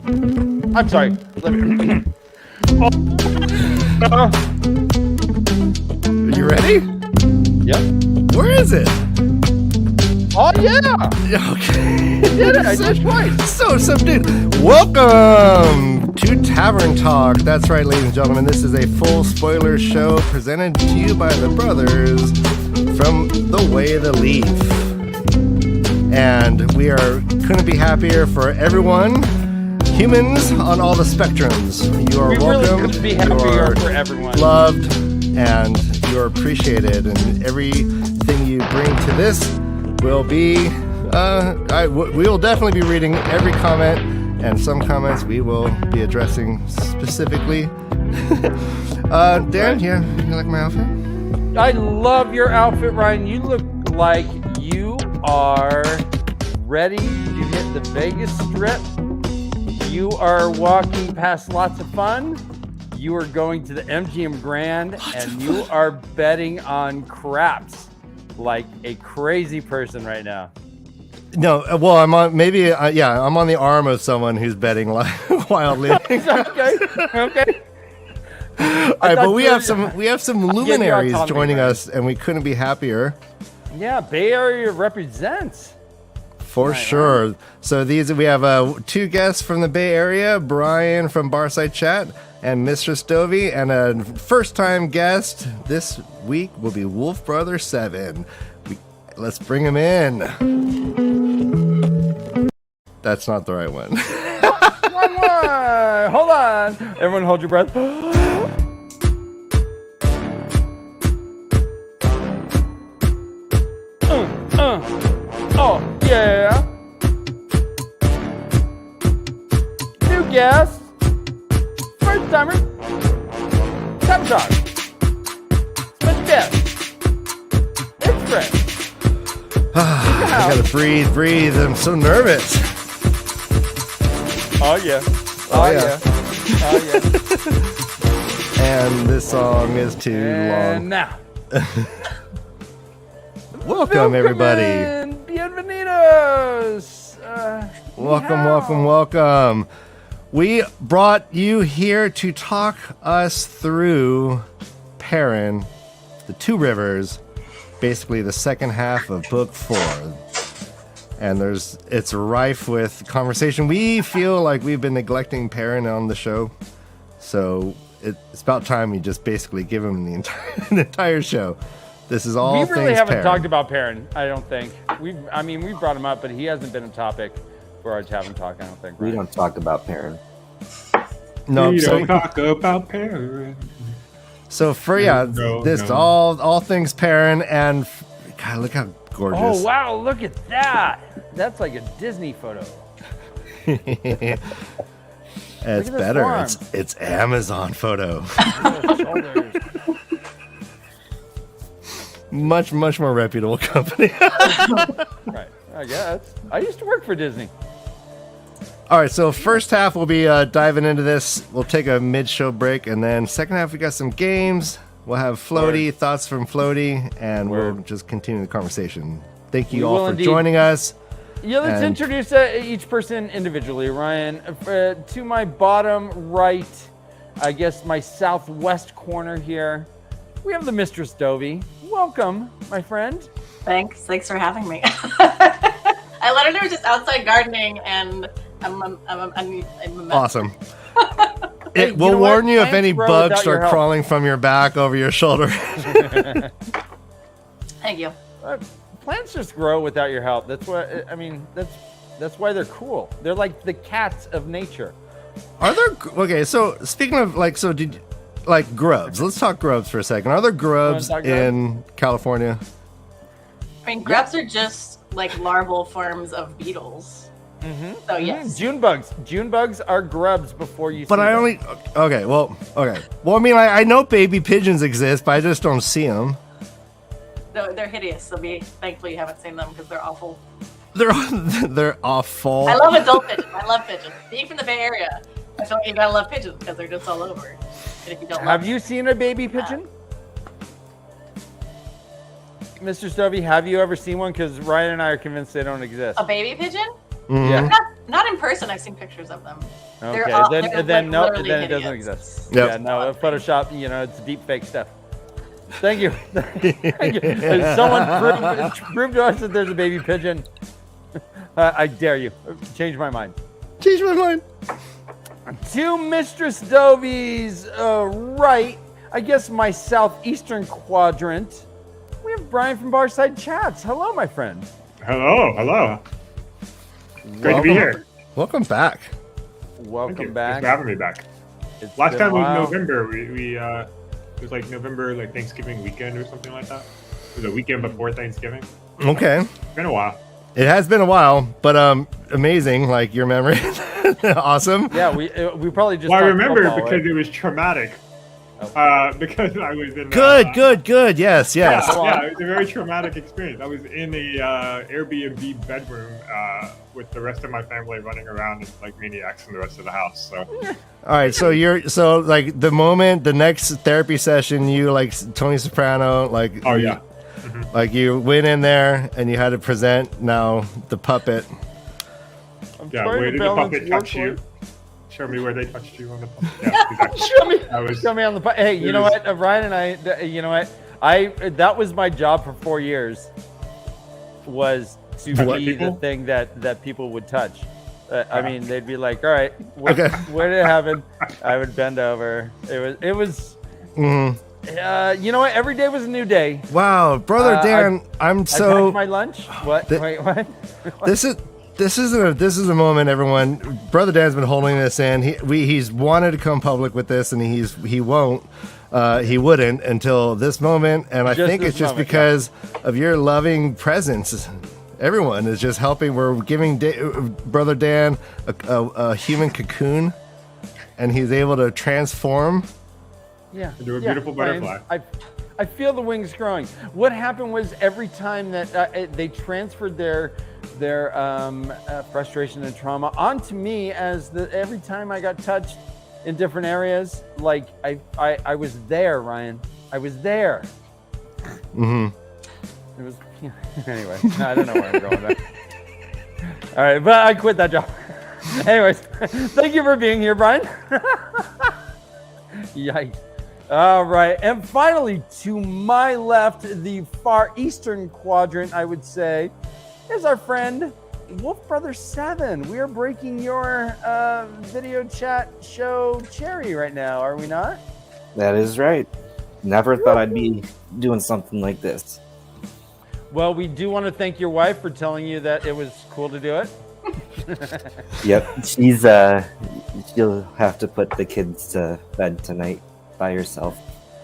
I'm sorry. You ready? Yep. Where is it? Oh yeah. Okay. Did it? I did twice. So subdued. Welcome to Tavern Talk. That's right, ladies and gentlemen. This is a full spoiler show presented to you by the brothers from The Way the Leaf. And we couldn't be happier for everyone. Humans on all the spectrums. You are welcome. Really couldn't be happier for everyone. Loved, and you are appreciated. And everything you bring to this will be, we will definitely be reading every comment, and some comments we will be addressing specifically. Darren, you like my outfit? I love your outfit, Ryan. You look like you are ready to hit the Vegas Strip. You are walking past lots of fun. You are going to the MGM Grand, and you are betting on craps like a crazy person right now. No, well, I'm on I'm on the arm of someone who's betting wildly. Okay. All right, but we have some luminaries joining us, and we couldn't be happier. Yeah, Bay Area represents. For sure. So we have two guests from the Bay Area, Brian from Barside Chat and Mr. Stovey, and a first-time guest this week will be Wolf Brother 7. Let's bring him in. That's not the right one. One more. Hold on. Everyone hold your breath. Oh, yeah. New guest. First timer. Tavern Talk. Special guest. It's Fred. I gotta breathe. I'm so nervous. Oh, yeah. Oh, yeah. Oh, yeah. And this song is too long. And now. Welcome, everybody. Bienvenidos. Welcome. We brought you here to talk us through Perrin, the Two Rivers, basically the second half of book 4. And it's rife with conversation. We feel like we've been neglecting Perrin on the show, so it's about time we just basically give him the entire show. This is all. We really haven't Perrin. talked about Perrin. I don't think we brought him up, but he hasn't been a topic for our Tavern Talk. I don't think. We don't talk about Perrin. No, we don't talk about Perrin. So for all things Perrin, and God, look how gorgeous. Oh wow, look at that! That's like a Disney photo. It's better. It's Amazon photo. Much more reputable company. Right, I guess. I used to work for Disney. All right, so first half we'll be diving into this. We'll take a mid-show break, and then second half we got some games. We'll have thoughts from Floaty, and we'll just continue the conversation. Thank you all for joining us. Yeah, let's introduce each person individually. Ryan, to my bottom right, I guess my southwest corner here, we have the Mistress Dovey. Welcome, my friend. Thanks for having me. I literally was just outside gardening, and I'm a mess. Awesome. We'll warn you if any bugs start crawling from your back over your shoulder. Thank you. Plants just grow without your help. That's what I mean. That's why they're cool. They're like the cats of nature. Are there? Okay, so speaking of grubs. Let's talk grubs for a second. Are there grubs in California? I mean, grubs are just like larval forms of beetles. Mm-hmm. So yes. June bugs are grubs before you. But see them. Okay. Well, I mean, I know baby pigeons exist, but I just don't see them. No, they're hideous. So thankfully you haven't seen them because they're awful. They're awful. I love adult pigeons. I love pigeons. Being from the Bay Area, I feel like you gotta love pigeons because they're just all over. And if you don't have you seen a baby pigeon? Mr. Stovey, have you ever seen one? Because Ryan and I are convinced they don't exist. A baby pigeon? Mhm. Yeah. Not in person. I've seen pictures of them. Okay. They're, Then like, no. literally Then it doesn't hideous. exist. Yep. Yeah. No. Photoshop. It's deep fake stuff. Thank you. Thank you. Someone prove to us that there's a baby pigeon. I dare you. Change my mind. Change my mind. To Mistress Dovey's right, I guess my southeastern quadrant, we have Brian from Barside Chats. Hello, my friend. Hello. Great to be here. Welcome back. Welcome Thank you. back. Thanks for having me back. It's Last been time a was while. November. We it was like November, like Thanksgiving weekend or something like that. It was a weekend before Thanksgiving. Okay. It's been a while. It has been a while, but amazing. Like your memory, awesome. Yeah, we probably just. Well, I talked remember football, because right? it was traumatic. Oh. Because I was in. Good. Yes. Yeah, Go on. it was a very traumatic experience. I was in a Airbnb bedroom with the rest of my family running around like maniacs in the rest of the house. So All right. So like the next therapy session, you like Tony Soprano, like. oh yeah. Like you went in there and you had to present now the puppet. I'm Yeah, trying where to did the balance puppet touch you? work-life. Show me where they touched you on the puppet. Yeah, exactly. Show me on the. Hey, you know what, Ryan and I. You know what? That was my job for 4 years. Was to Touch be the people? thing that people would touch. I mean, they'd be like, "All right, Okay. what did it happen?" I would bend over. It was. Mhm. You know what? Every day was a new day. Wow, brother Dan, I'm I so. packed my lunch. What? Wait, what? This is a moment, everyone. Brother Dan's been holding this in. He's wanted to come public with this, and he wouldn't until this moment. And I Just think this it's just moment, because of your loving presence. Everyone is just helping. We're giving Brother Dan a human cocoon, and he's able to transform. Yeah. You're a beautiful Brian, butterfly. I feel the wings growing. What happened was every time that they transferred their frustration and trauma onto me, every time I got touched in different areas, like I was there, Ryan. I was there. Mm-hmm. It was anyway. I don't know where I'm going with that. All right, but I quit that job. Anyways, thank you for being here, Brian. Yikes. All right, and finally, to my left, the far eastern quadrant, I would say, is our friend Wolf Brother 7. We are breaking your video chat show cherry right now, are we not? That is right. Never thought I'd be doing something like this. Well, we do want to thank your wife for telling you that it was cool to do it. Yep, she'll have to put the kids to bed tonight by herself.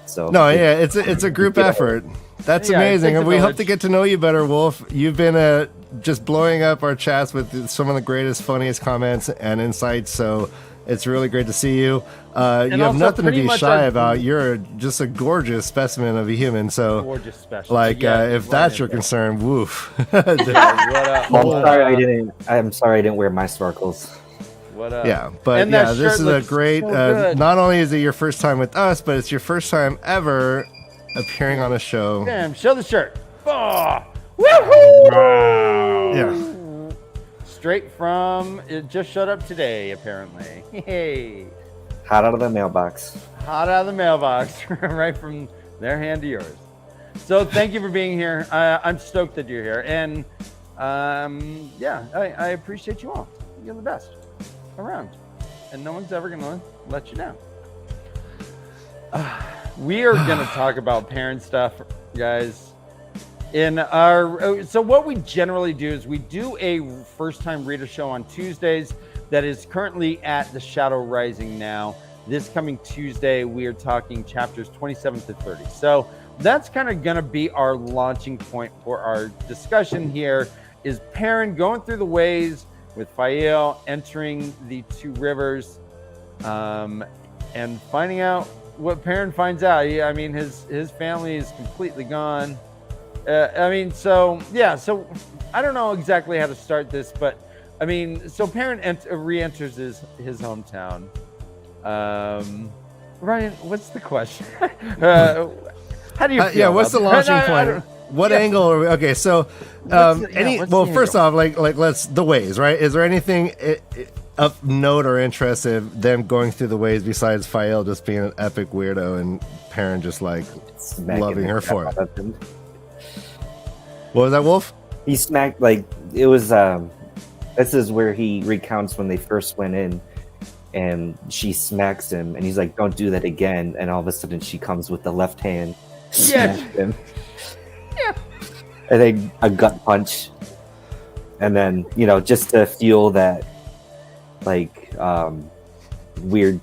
So No, yeah, it's a group effort. That's Yeah, it amazing, takes a and we hope village. to get to know you better, Wolf. You've been just blowing up our chats with some of the greatest, funniest comments and insights. So it's really great to see you. You have also nothing to pretty be much shy our- about. You're just a gorgeous specimen of a human. So, Gorgeous special. like, Yeah, if right that's in your there. concern, woof. What up? I'm What sorry up? I'm sorry I didn't wear my snorkels. What up? Yeah, but And that yeah, this shirt is a looks great. so good. Not only is it your first time with us, but it's your first time ever appearing on a show. Damn, show the shirt. Oh, woohoo! Wow. Yeah. Straight from, it just showed up today, apparently. Hey, Hot out of the mailbox. hot out of the mailbox, right from their hand to yours. So thank you for being here. I'm stoked that you're here. And yeah, I appreciate you all. You're the best around. And no one's ever going to let you down. We are going to talk about parent stuff, guys. So what we generally do is we do a first-time reader show on Tuesdays that is currently at the Shadow Rising now. This coming Tuesday, we are talking chapters 27 to 30. So that's kind of going to be our launching point for our discussion here, is Perrin going through the ways with Fael, entering the two rivers, and finding out what Perrin finds out. I mean, his family is completely gone. So I don't know exactly how to start this, but I mean, so Perrin re-enters his hometown. Ryan, what's the question? How do you feel? Yeah, what's the about- launching I point? don't- What angle are we? Okay, so first off, like let's the ways, right? Is there anything of note or interest of them going through the ways besides Fael just being an epic weirdo and Perrin just like loving her for it? What was that, Wolf? He smacked like it was. This is where he recounts when they first went in, and she smacks him, and he's like, "Don't do that again." And all of a sudden, she comes with the left hand, smacks him. Yeah. And then a gut punch, and then just to fuel that like weird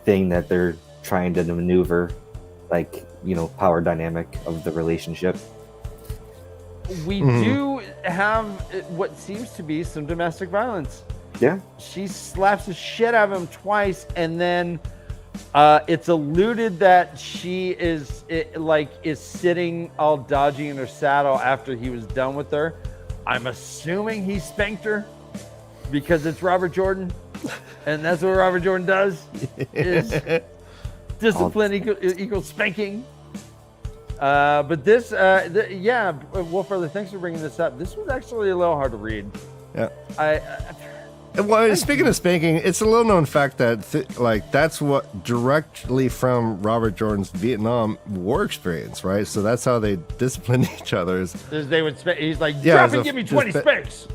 thing that they're trying to maneuver, like power dynamic of the relationship. We do have what seems to be some domestic violence. Yeah, she slaps the shit out of him twice, and then it's alluded that she is sitting all dodgy in her saddle after he was done with her. I'm assuming he spanked her because it's Robert Jordan, and that's what Robert Jordan does. Is discipline equals spanking. But this, Wolf Brother, thanks for bringing this up. This was actually a little hard to read. Yeah. Speaking of spanking, it's a little known fact that that's what directly from Robert Jordan's Vietnam War experience, right? So that's how they disciplined each other. They would spank. He's like, drop and give me 20 spanks.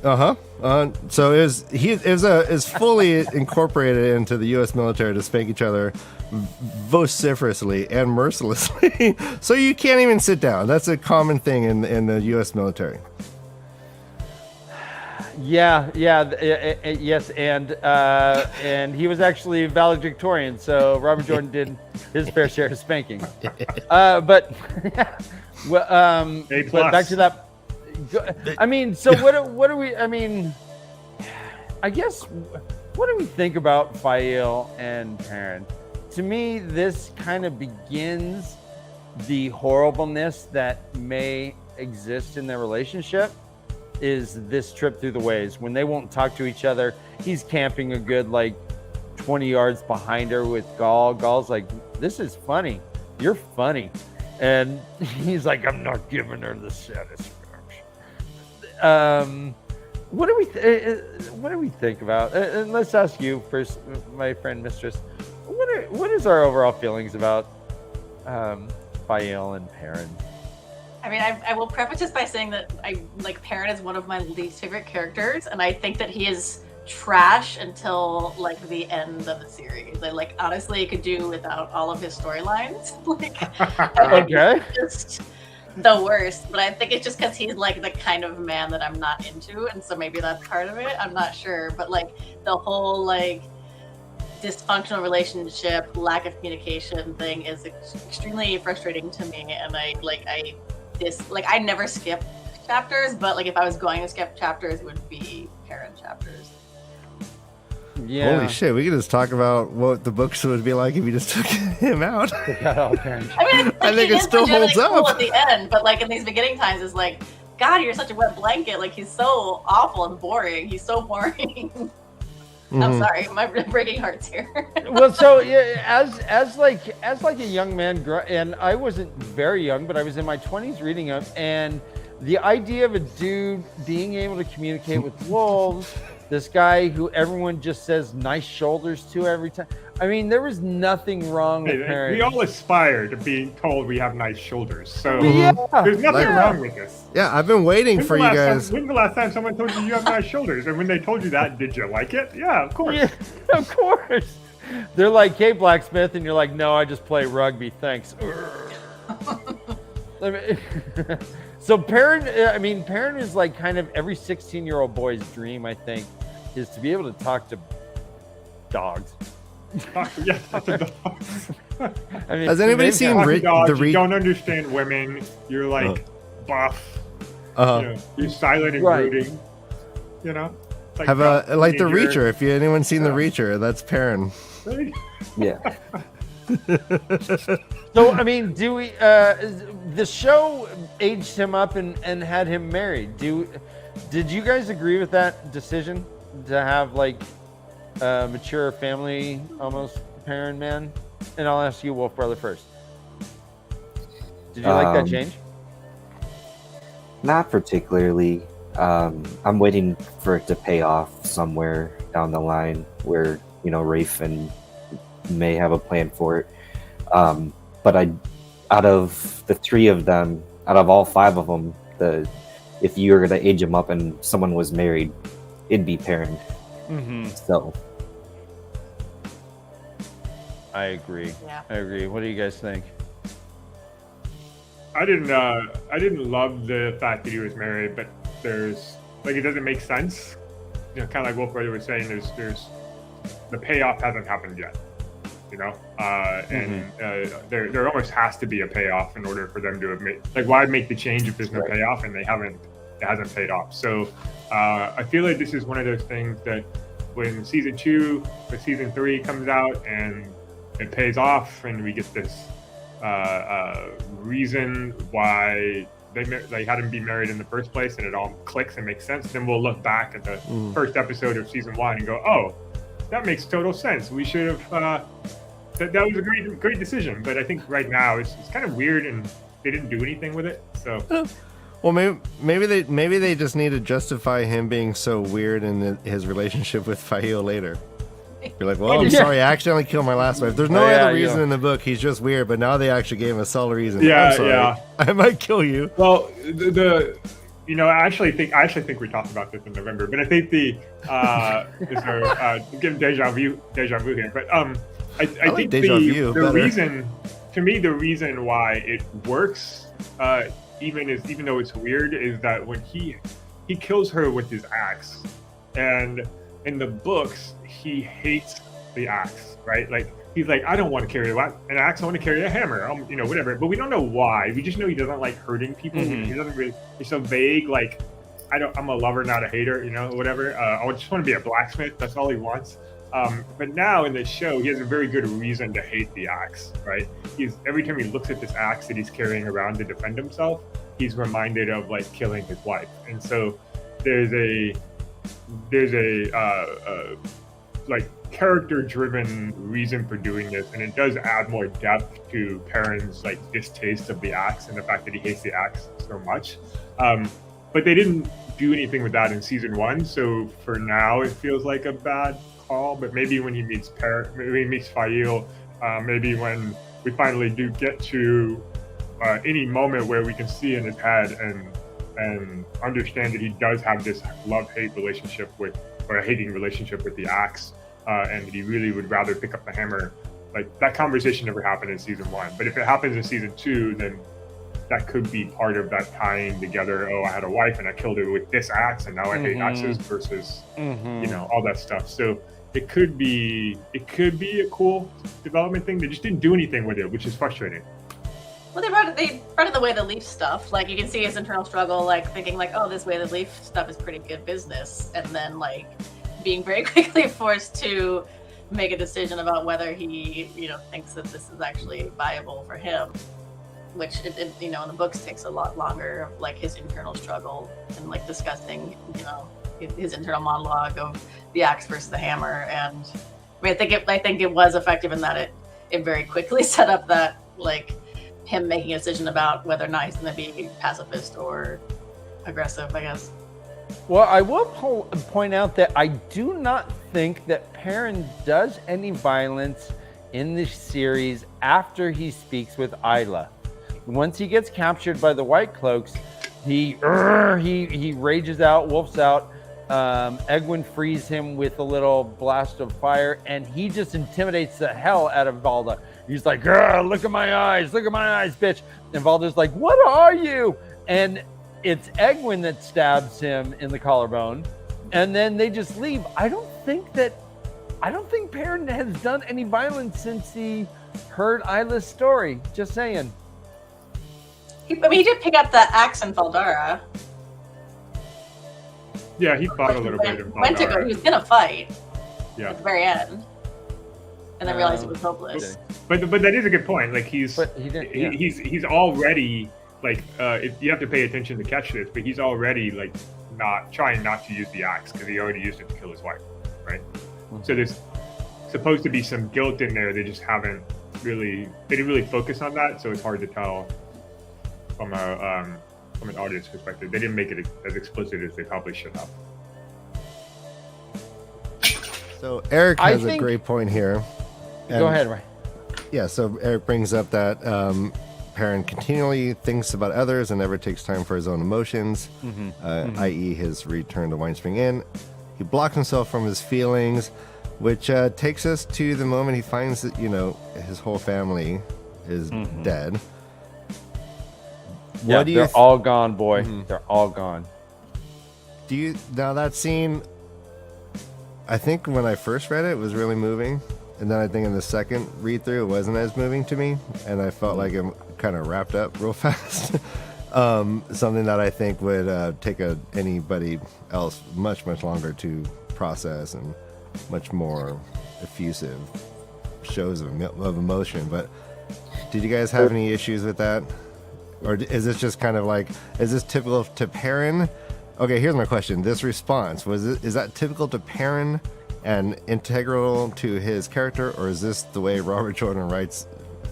So it was fully incorporated into the U.S. military to spank each other vociferously and mercilessly. So you can't even sit down. That's a common thing in the U.S. military. Yes, and he was actually valedictorian, so Robert Jordan did his fair share of spanking. But back to that. I mean, so what do we? I mean, I guess what do we think about Fael and Perrin? To me, this kind of begins the horribleness that may exist in their relationship. Is this trip through the ways when they won't talk to each other. He's camping a good 20 yards behind her with Gaul. Gaul's like, this is funny. You're funny. And he's like, I'm not giving her the satisfaction. What do we think about? And let's ask you first, my friend Mistress. What is our overall feelings about Fael and Perrin? I mean, I will preface this by saying that Perrin is one of my least favorite characters, and I think that he is trash until the end of the series. I honestly could do without all of his storylines. Okay, just the worst. But I think it's just because he's the kind of man that I'm not into, and so maybe that's part of it. I'm not sure, but the whole dysfunctional relationship, lack of communication thing is extremely frustrating to me, and I never skip chapters, but if I was going to skip chapters, it would be Perrin chapters. Yeah. Holy shit, we could just talk about what the books would be like if you just took him out. I mean, I think it still holds up. Cool at the end, but in these beginning times, it's God, you're such a wet blanket. He's so awful and boring. He's so boring. I'm sorry, my breaking hearts here. Well, so as a young man, and I wasn't very young, but I was in my 20s reading them, and the idea of a dude being able to communicate with wolves, this guy who everyone just says nice shoulders to every time. I mean, there was nothing wrong with Perrin. We all aspire to being told we have nice shoulders, so yeah. There's nothing wrong with this. Yeah, I've been waiting for you guys. When's the last time someone told you have nice shoulders? And when they told you that, did you like it? Yeah, of course. Yeah, of course. They're like, hey, blacksmith, and you're like, no, I just play rugby, thanks. So Perrin is kind of every 16-year-old boy's dream, I think, is to be able to talk to dogs. Talk to dogs. I mean, has anybody seen you don't understand women. You're buff. You're silent and brooding. Have the Reacher. If anyone's seen the Reacher, that's Perrin. Yeah. So I mean, do we? The show aged him up and had him married. Did you guys agree with that decision to have a mature family, almost Perrin man? And I'll ask you, Wolf Brother, first. Did you like that change? Not particularly. I'm waiting for it to pay off somewhere down the line where, Rafe and may have a plan for it. But out of the three of them, out of all five of them, if you were going to age them up and someone was married, it'd be Perrin. So. I agree. Yeah. I agree. What do you guys think? I didn't love the fact that he was married, but there's it doesn't make sense. Kind of like Wolf Brother was saying, there's the payoff hasn't happened yet. And there almost has to be a payoff in order for them to have made. Why make the change if there's no payoff and it hasn't paid off? So I feel like this is one of those things that when season 2 or season 3 comes out and it pays off and we get this reason why they hadn't been married in the first place and it all clicks and makes sense, then we'll look back at the first episode of season 1 and go, oh, that makes total sense. We should have that was a great decision. But I think right now it's kind of weird and they didn't do anything with it. So well, maybe they just need to justify him being so weird in his relationship with Fail later. You're like, well, I'm sorry, I accidentally killed my last wife. There's no other reason in the book. He's just weird, but now they actually gave him a solid reason. I'm sorry. I might kill you. Well, I actually think we talked about this in November, but I think getting deja vu here. But I think the reason, to me, the reason why it works, even though it's weird, is that when he kills her with his axe, and in the books he hates the axe, right? He's like, I don't want to carry an axe, I want to carry a hammer, whatever. But we don't know why. We just know he doesn't like hurting people. He doesn't really. He's so vague. I'm a lover, not a hater. Whatever. I just want to be a blacksmith. That's all he wants. But now in this show, he has a very good reason to hate the axe, right? Every time he looks at this axe that he's carrying around to defend himself, he's reminded of killing his wife, and so there's a character-driven reason for doing this, and it does add more depth to Perrin's distaste of the axe and the fact that he hates the axe so much. But they didn't do anything with that in season 1, so for now it feels like a bad call. But maybe when he meets maybe he meets Fail, maybe when we finally do get to any moment where we can see in his head and understand that he does have this love-hate relationship or a hating relationship with the axe, and that he really would rather pick up the hammer. That conversation never happened in season 1. But if it happens in season 2, then that could be part of that tying together. Oh, I had a wife and I killed her with this axe, and now I hate axes versus all that stuff. So it could be a cool development thing. They just didn't do anything with it, which is frustrating. Well, they brought in the Way the Leaf stuff. You can see his internal struggle, thinking oh, this Way the Leaf stuff is pretty good business, and then being very quickly forced to make a decision about whether he, thinks that this is actually viable for him, which in the books takes a lot longer of his internal struggle and discussing, his internal monologue of the axe versus the hammer. And I think it was effective in that it very quickly set up that him making a decision about whether or not he's going to be pacifist or aggressive, I guess. Well, I will point out that I do not think that Perrin does any violence in this series after he speaks with Isla. Once he gets captured by the White Cloaks, he rages out, wolfs out. Egwene frees him with a little blast of fire, and he just intimidates the hell out of Valda. He's like, look at my eyes, bitch. And Valda's like, what are you? And it's Egwene that stabs him in the collarbone, and then they just leave. I don't think Perrin has done any violence since he heard Isla's story. Just saying. He did pick up the axe in Valdara. Yeah, he fought a little bit in Valdara. He was gonna fight. Yeah. At the very end, and then realized it was hopeless. Okay. But that is a good point. He's already you have to pay attention to catch this, but he's already not to use the axe because he already used it to kill his wife, right? Mm-hmm. So there's supposed to be some guilt in there. They just they didn't really focus on that, so it's hard to tell from from an audience perspective. They didn't make it as explicit as they probably should have. So Eric has a think- great point here. Go ahead, Ryan. Yeah, so Eric brings up that Perrin continually thinks about others and never takes time for his own emotions, i.e. his return to Winespring Inn. He blocks himself from his feelings, which takes us to the moment he finds that, his whole family is dead. Yeah, What do you they're all gone, boy. They're all gone. Now that scene, I think when I first read it, it was really moving. And then I think in the second read through, it wasn't as moving to me. And I felt like it kind of wrapped up real fast. Something that I think would take anybody else much, much longer to process and much more effusive shows of emotion. But did you guys have any issues with that? Or is this just kind of like, is this typical to Perrin? Okay, here's my question. This response, is that typical to Perrin and integral to his character, or is this the way Robert Jordan writes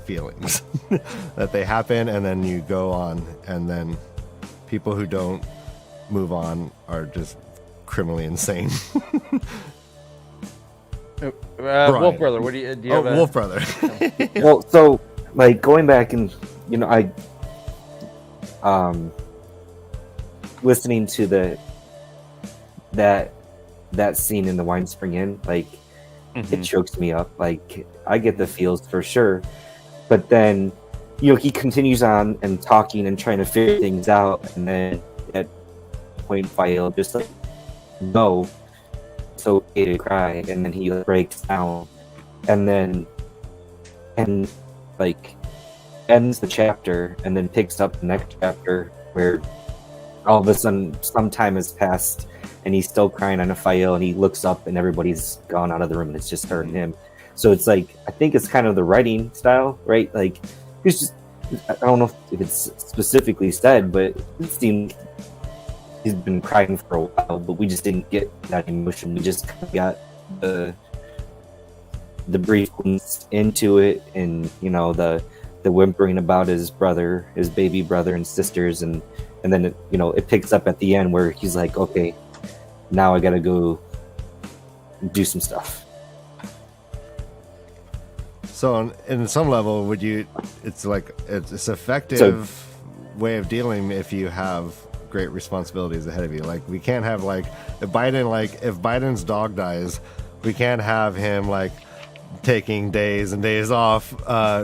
feelings? That they happen and then you go on, and then people who don't move on are just criminally insane? Wolf Brother, what do you have? Wolf Brother. Well, so like going back and I listening to that scene in the Winespring Inn, like it chokes me up. Like I get the feels for sure, but then he continues on and talking and trying to figure things out, and then at point Fael just like, no, it's okay to cry, and then he breaks down, and like ends the chapter, and then picks up the next chapter where all of a sudden some time has passed and he's still crying on a Fael, and he looks up and everybody's gone out of the room and it's just her and him. So it's like, I think it's kind of the writing style, right? Like it's just, I don't know if it's specifically said, but it seemed he's been crying for a while, but we just didn't get that emotion. We just got the brief glimpse into it, and the whimpering about his brother, his baby brother and sisters, and then it picks up at the end where he's like, okay, now I gotta go do some stuff. So in some level, it's effective way of dealing if you have great responsibilities ahead of you. Like we can't have if Biden's dog dies, we can't have him taking days and days off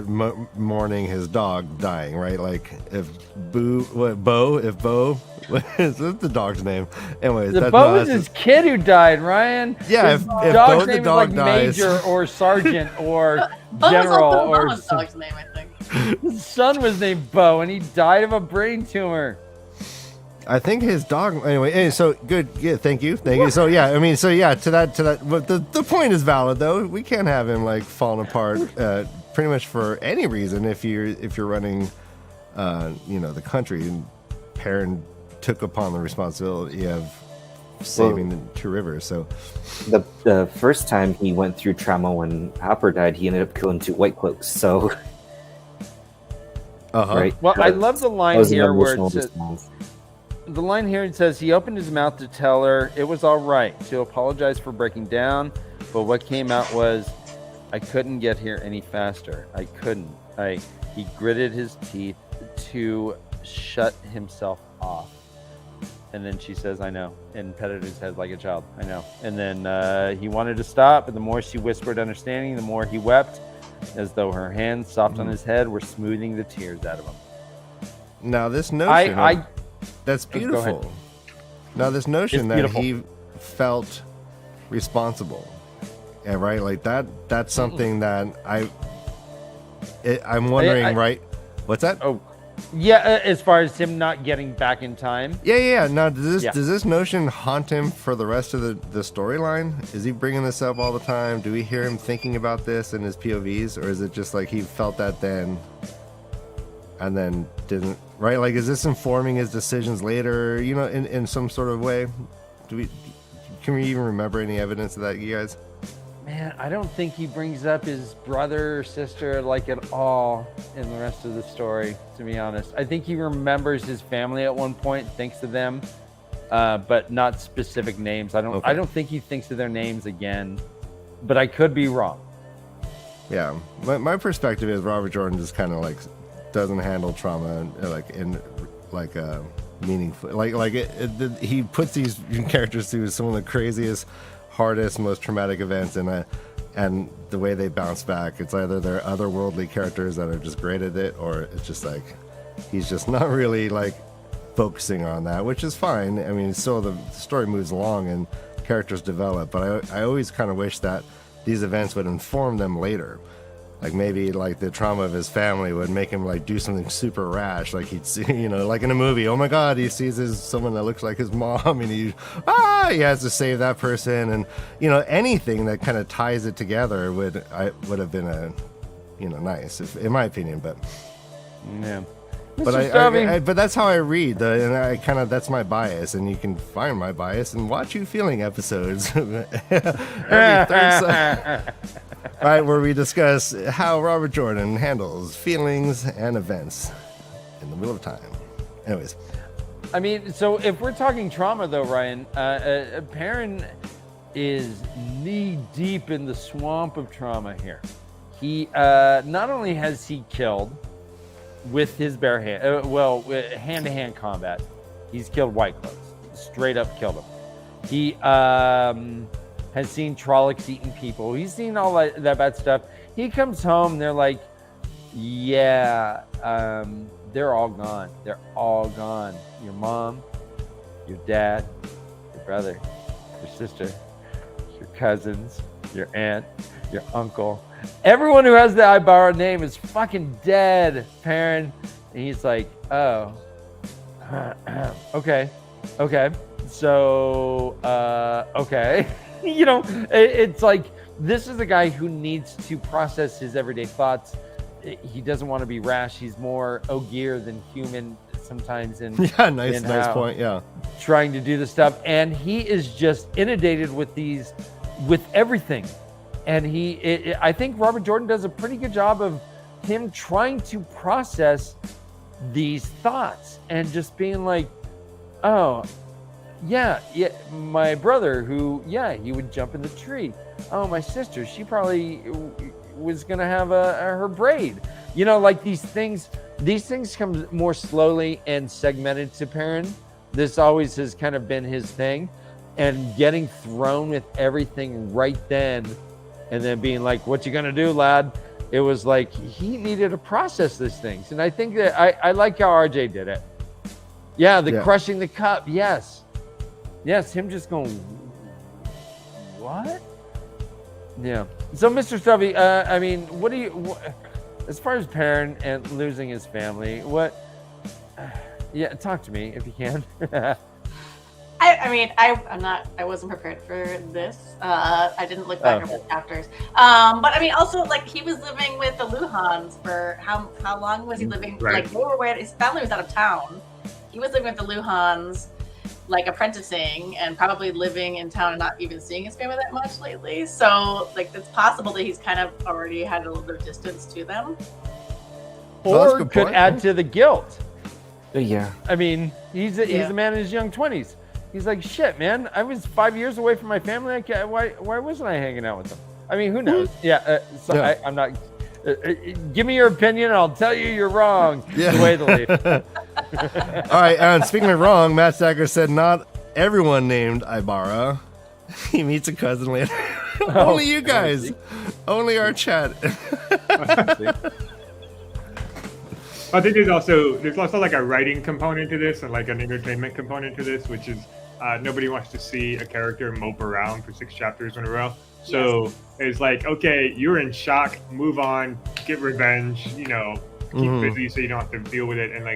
mourning his dog dying, right? Like if Bo is the dog's name? Anyways, Bo is his kid who died, Ryan. Yeah, his if dog's Bo the name dog is dies, Major or Sergeant or Bo General was also or Mama's dog's name, I think. his son was named Bo, and he died of a brain tumor. I think his dog. Anyway, so good. Yeah, thank you. So yeah, to that. But the point is valid though. We can't have him falling apart pretty much for any reason if you're running, the country. And Perrin took upon the responsibility of saving the two rivers. So the first time he went through trauma when Hopper died, he ended up killing 2 White Cloaks. So right. Well, I love the line here where it says. response. The line here, it says, he opened his mouth to tell her it was all right, to apologize for breaking down, but what came out was, I couldn't get here any faster. I couldn't. He gritted his teeth to shut himself off. And then she says, I know, and petted his head like a child. I know. And then he wanted to stop, but the more she whispered understanding, the more he wept, as though her hands soft on his head were smoothing the tears out of him. Now this notion... That's beautiful. Go ahead. Now, this notion that he felt responsible, yeah, right? That's something that I'm wondering, right? What's that? Oh, yeah. As far as him not getting back in time. Yeah. Now, does this notion haunt him for the rest of the storyline? Is he bringing this up all the time? Do we hear him thinking about this in his POVs, or is it just he felt that then? And then didn't, right? Is this informing his decisions later, in some sort of way? Can we even remember any evidence of that, you guys? Man, I don't think he brings up his brother or sister like at all in the rest of the story, to be honest. I think he remembers his family at one point, thinks of them, but not specific names. I don't think he thinks of their names again, but I could be wrong. Yeah, my perspective is Robert Jordan just kind of like doesn't handle trauma meaningful. He puts these characters through some of the craziest, hardest, most traumatic events, and the way they bounce back, it's either they're otherworldly characters that are just great at it, or it's just like he's just not really like focusing on that, which is fine. I mean, still the story moves along and characters develop, but I always kind of wish that these events would inform them later. Like maybe like the trauma of his family would make him like do something super rash, like he'd see, like in a movie, oh my god, he sees someone that looks like his mom and he has to save that person, and anything that kind of ties it together would have been nice, in my opinion. But yeah. But that's how I read, and I kind of, that's my bias, and you can find my bias and Watch You Feeling episodes every third right, where we discuss how Robert Jordan handles feelings and events in the middle of time. Anyways, I mean, so if we're talking trauma, though, Ryan, Perrin is knee deep in the swamp of trauma here. He not only has he killed with his bare hand, hand-to-hand combat, he's killed White Clothes, straight up killed him. He has seen Trollocs eating people. He's seen all that bad stuff. He comes home, they're like, they're all gone. They're all gone. Your mom, your dad, your brother, your sister, your cousins, your aunt, your uncle. Everyone who has the Ibarra name is fucking dead, Perrin. And he's like, oh, okay. So, okay. It's like, this is a guy who needs to process his everyday thoughts. He doesn't want to be rash. He's more Ogier than human sometimes. Nice point. Yeah. Trying to do this stuff. And he is just inundated with everything. And I think Robert Jordan does a pretty good job of him trying to process these thoughts and just being like, oh, yeah, my brother who, he would jump in the tree. Oh, my sister, she probably was going to have her braid. Like these things come more slowly and segmented to Perrin. This always has kind of been his thing. And getting thrown with everything right then, and then being like, what you going to do, lad? It was like he needed to process these things. And I think that I like how RJ did it. Yeah, crushing the cup. Yes, him just going, what? Yeah. So, Mr. Stubby, I mean, as far as Perrin and losing his family, talk to me if you can. I wasn't prepared for this. I didn't look back over the chapters. But I mean, also, like, he was living with the Luhans for how long was he living? Right. Like, his family was out of town. He was living with the Luhans, like, apprenticing and probably living in town and not even seeing his family that much lately. So, like, it's possible that he's kind of already had a little bit of distance to them. Or could add to the guilt. Yeah. I mean, he's a man in his young 20s. He's like, shit, man, I was 5 years away from my family. Why wasn't I hanging out with them? I mean, who knows? I'm not. Give me your opinion, and I'll tell you you're wrong. Yeah. The way the Leaf. All right, and speaking of wrong, Matt Stacker said not everyone named Ibarra. He meets a cousin later. Only you guys. Only our chat. I think there's also like a writing component to this and like an entertainment component to this, which is nobody wants to see a character mope around for 6 chapters in a row. So it's like, okay, you're in shock, move on, get revenge, keep busy so you don't have to deal with it, and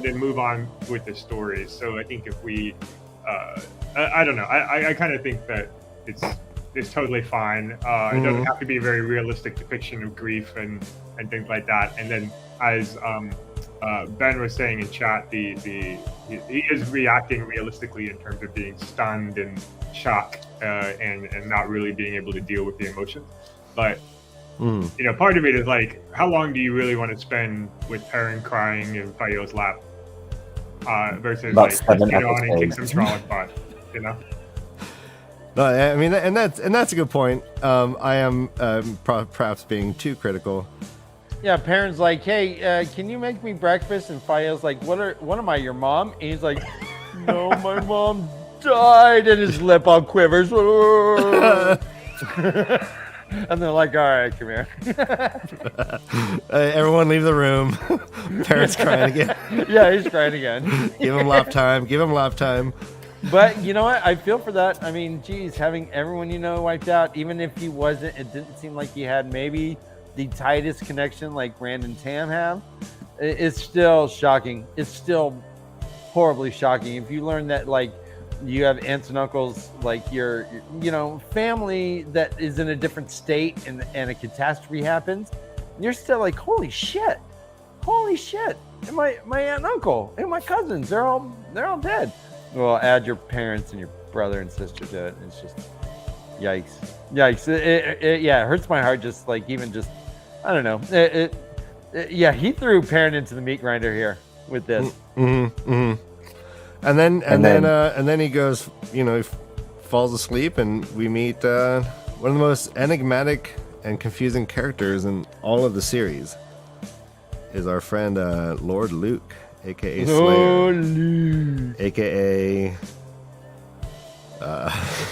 then move on with the stories. So I think if we, I don't know, I kind of think that it's totally fine. It doesn't have to be a very realistic depiction of grief and things like that. And then as Ben was saying in chat, he is reacting realistically in terms of being stunned and shocked and not really being able to deal with the emotions. But you know, part of it is like, how long do you really want to spend with Perrin crying in Fayo's lap versus About like 7 get on and kick episodes. some Trolloc butt, you know? No, I mean, and that's a good point. I am perhaps being too critical. Yeah, Perrin's like, hey, can you make me breakfast? And Fayo's like, what am I, your mom? And he's like, no, my mom died. And his lip all quivers. And they're like, all right, come here. Everyone leave the room. Perrin's crying again. Yeah, he's crying again. Give him lap time. Give him lap time. But you know what? I feel for that. I mean, geez, having everyone you know wiped out, even if he wasn't, it didn't seem like he had maybe the tightest connection like Rand and Tam have. It's still shocking. It's still horribly shocking. If you learn that, like, you have aunts and uncles, like your you know, family that is in a different state and a catastrophe happens, you're still like, holy shit. And my aunt and uncle and my cousins, they're all dead. Well, add your parents and your brother and sister to it. It's just yikes. It hurts my heart. Just like, even just, I don't know. Yeah, he threw Perrin into the meat grinder here with this. And then he goes, you know, he falls asleep, and we meet one of the most enigmatic and confusing characters in all of the series. Is our friend Lord Luke, aka Slayer, aka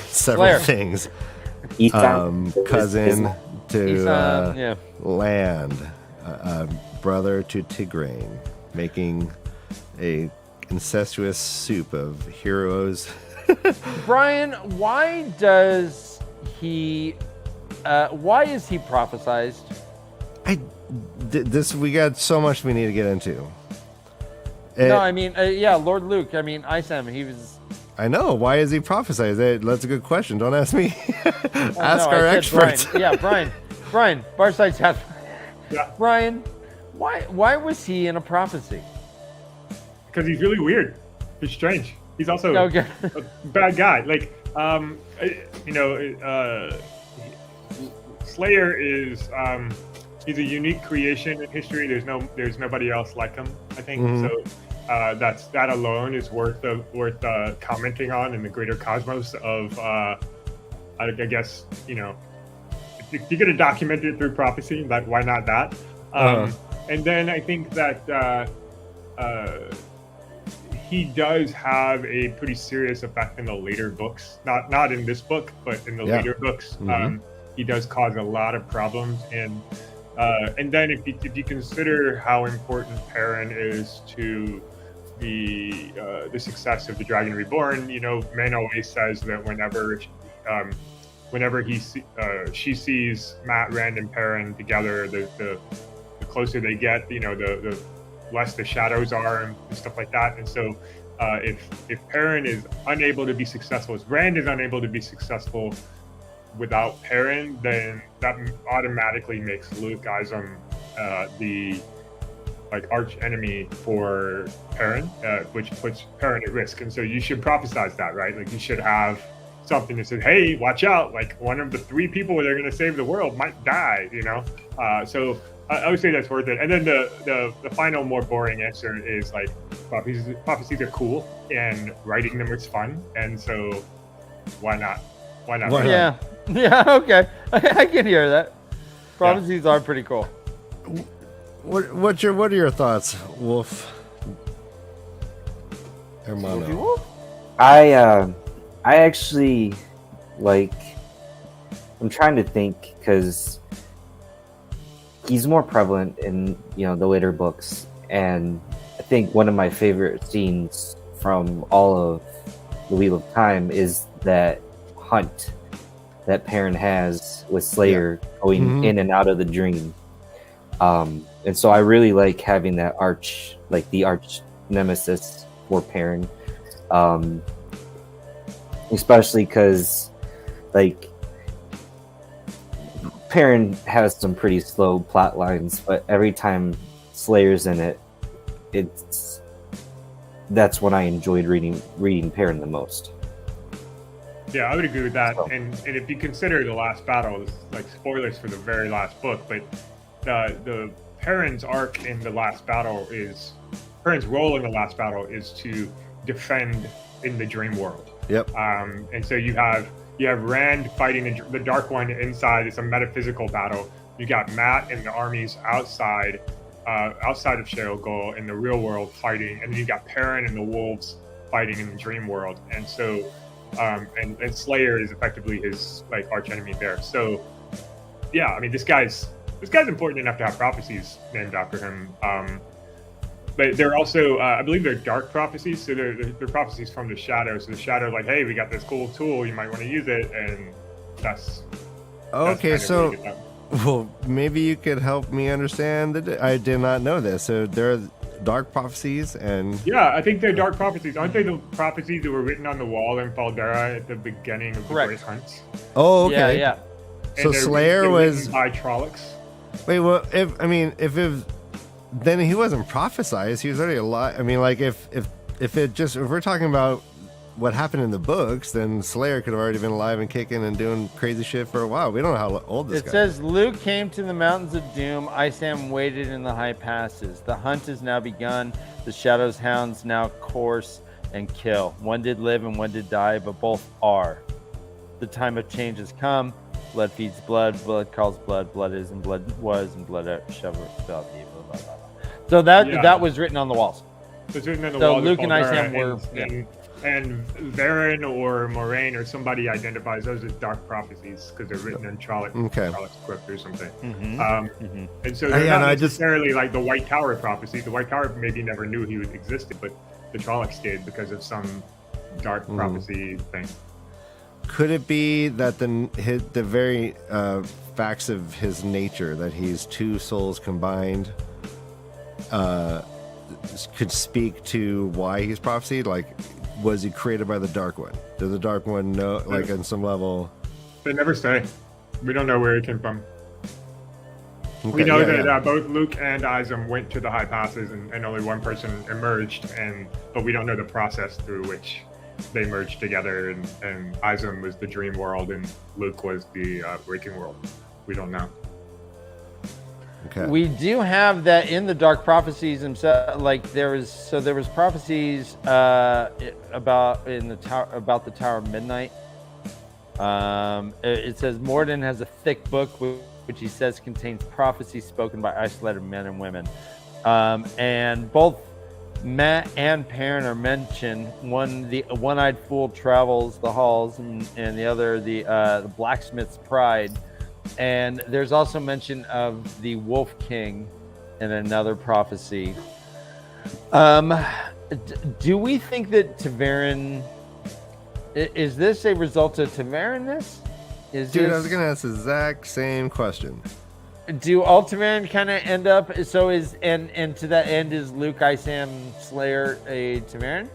several Slayer. things. Cousin to Land, brother to Tigraine, making a incestuous soup of heroes. Brian, why is he prophesized? We got so much we need to get into. No, I mean, Lord Luke. I mean, Isam, he was. I know. Why is he prophesized? That's a good question. Don't ask me. Ask our I said experts. Brian. Brian, Barside's hat. Yeah. Brian, why was he in a prophecy? Because he's really weird. He's strange. He's also Okay. a bad guy. Like, Slayer is he's a unique creation in history. There's nobody else like him, I think. So that alone is worth commenting on in the greater cosmos of I guess, you know, if you're gonna document it through prophecy, like, why not that? And then I think that he does have a pretty serious effect in the later books. Not in this book, but in the later books. He does cause a lot of problems, and then if you consider how important Perrin is to the success of the Dragon Reborn, you know, Men always says that whenever she sees Matt, Rand, and Perrin together, the closer they get, you know, the less the shadows are and stuff like that. And so if Perrin is unable to be successful, if Rand is unable to be successful without Perrin, then that automatically makes Luke Isam the arch enemy for Perrin, which puts Perrin at risk. And so you should prophesize that, right? Like, you should have something that says, hey, watch out, like, one of the 3 people that are going to save the world might die, you know? So I would say that's worth it. And then the final, more boring answer is, like, prophecies are cool, and writing them is fun, and so why not? Yeah, okay. I can hear that. Prophecies are pretty cool. What are your thoughts, Wolf? Hermano. Wolf? I actually, like, I'm trying to think, because he's more prevalent in, you know, the later books, and I think one of my favorite scenes from all of the Wheel of Time is that hunt that Perrin has with Slayer going in and out of the dream. And so I really like having that the arch nemesis for Perrin, especially because, like, Perrin has some pretty slow plot lines, but every time Slayer's in it, that's when I enjoyed reading Perrin the most. Yeah, I would agree with that. So- And if you consider the last battle, it's like spoilers for the very last book, but the Perrin's arc in the last battle is Perrin's role in the last battle is to defend in the dream world. Yep. And so you have Rand fighting the Dark One inside. It's a metaphysical battle. You got Matt and the armies outside of Cheryl Gull in the real world fighting, and then you got Perrin and the wolves fighting in the dream world. And so, and Slayer is effectively his like arch enemy there. So, yeah, I mean, this guy's important enough to have prophecies named after him. But they're also, I believe they're dark prophecies, so they're prophecies from the Shadow. So the Shadow, like, hey, we got this cool tool, you might want to use it, and that's Okay, kind of so where you get that. well, maybe you could help me understand. I did not know this. So there are dark prophecies, and Yeah, I think they're dark prophecies. Aren't they the prophecies that were written on the wall in Faldera at the beginning of the Correct. Great Hunts? oh, okay. Yeah. So they're Slayer was. written by Trollocs. Wait, well, then he wasn't prophesized. He was already alive. I mean, like if we're talking about what happened in the books, then Slayer could have already been alive and kicking and doing crazy shit for a while. We don't know how old this It guy says Luke came to the mountains of doom. Isam waited in the high passes. The hunt is now begun. The Shadow's hounds now course and kill. One did live and one did die, but both are. The time of change has come. Blood feeds blood. Blood calls blood. Blood is and blood was and blood shall blah, blah, blah. So that was written on the walls. So it's written on the So walls of Luke and Faldera, Isam were- and Varen or Moraine or somebody identifies those as dark prophecies because they're written in Trollocs script or something. And so they're not necessarily like the White Tower prophecy. The White Tower maybe never knew he existed, but the Trollocs did because of some dark prophecy thing. Could it be that the very facts of his nature, that he's two souls combined, could speak to why he's prophesied? Like, was he created by the Dark One? Does the Dark One know, like, on some level? They never say. We don't know where he came from. Okay, We know that both Luke and Isam went to the high passes, and only one person emerged, but we don't know the process through which they merged together. And Isam was the dream world, and Luke was the waking world. We don't know. Okay. We do have that in the dark prophecies themselves. Like there was prophecies about the Tower of Midnight. It says Morden has a thick book which he says contains prophecies spoken by isolated men and women. And both Matt and Perrin are mentioned. One, the one-eyed fool travels the halls, and the other, the blacksmith's pride. And there's also mention of the Wolf King in another prophecy. Do we think that Tavern is this a result of Tavern? I was gonna ask the exact same question. Do all Tavern kind of end up? So and to that end, is Luke, Isam, Slayer a Tavern?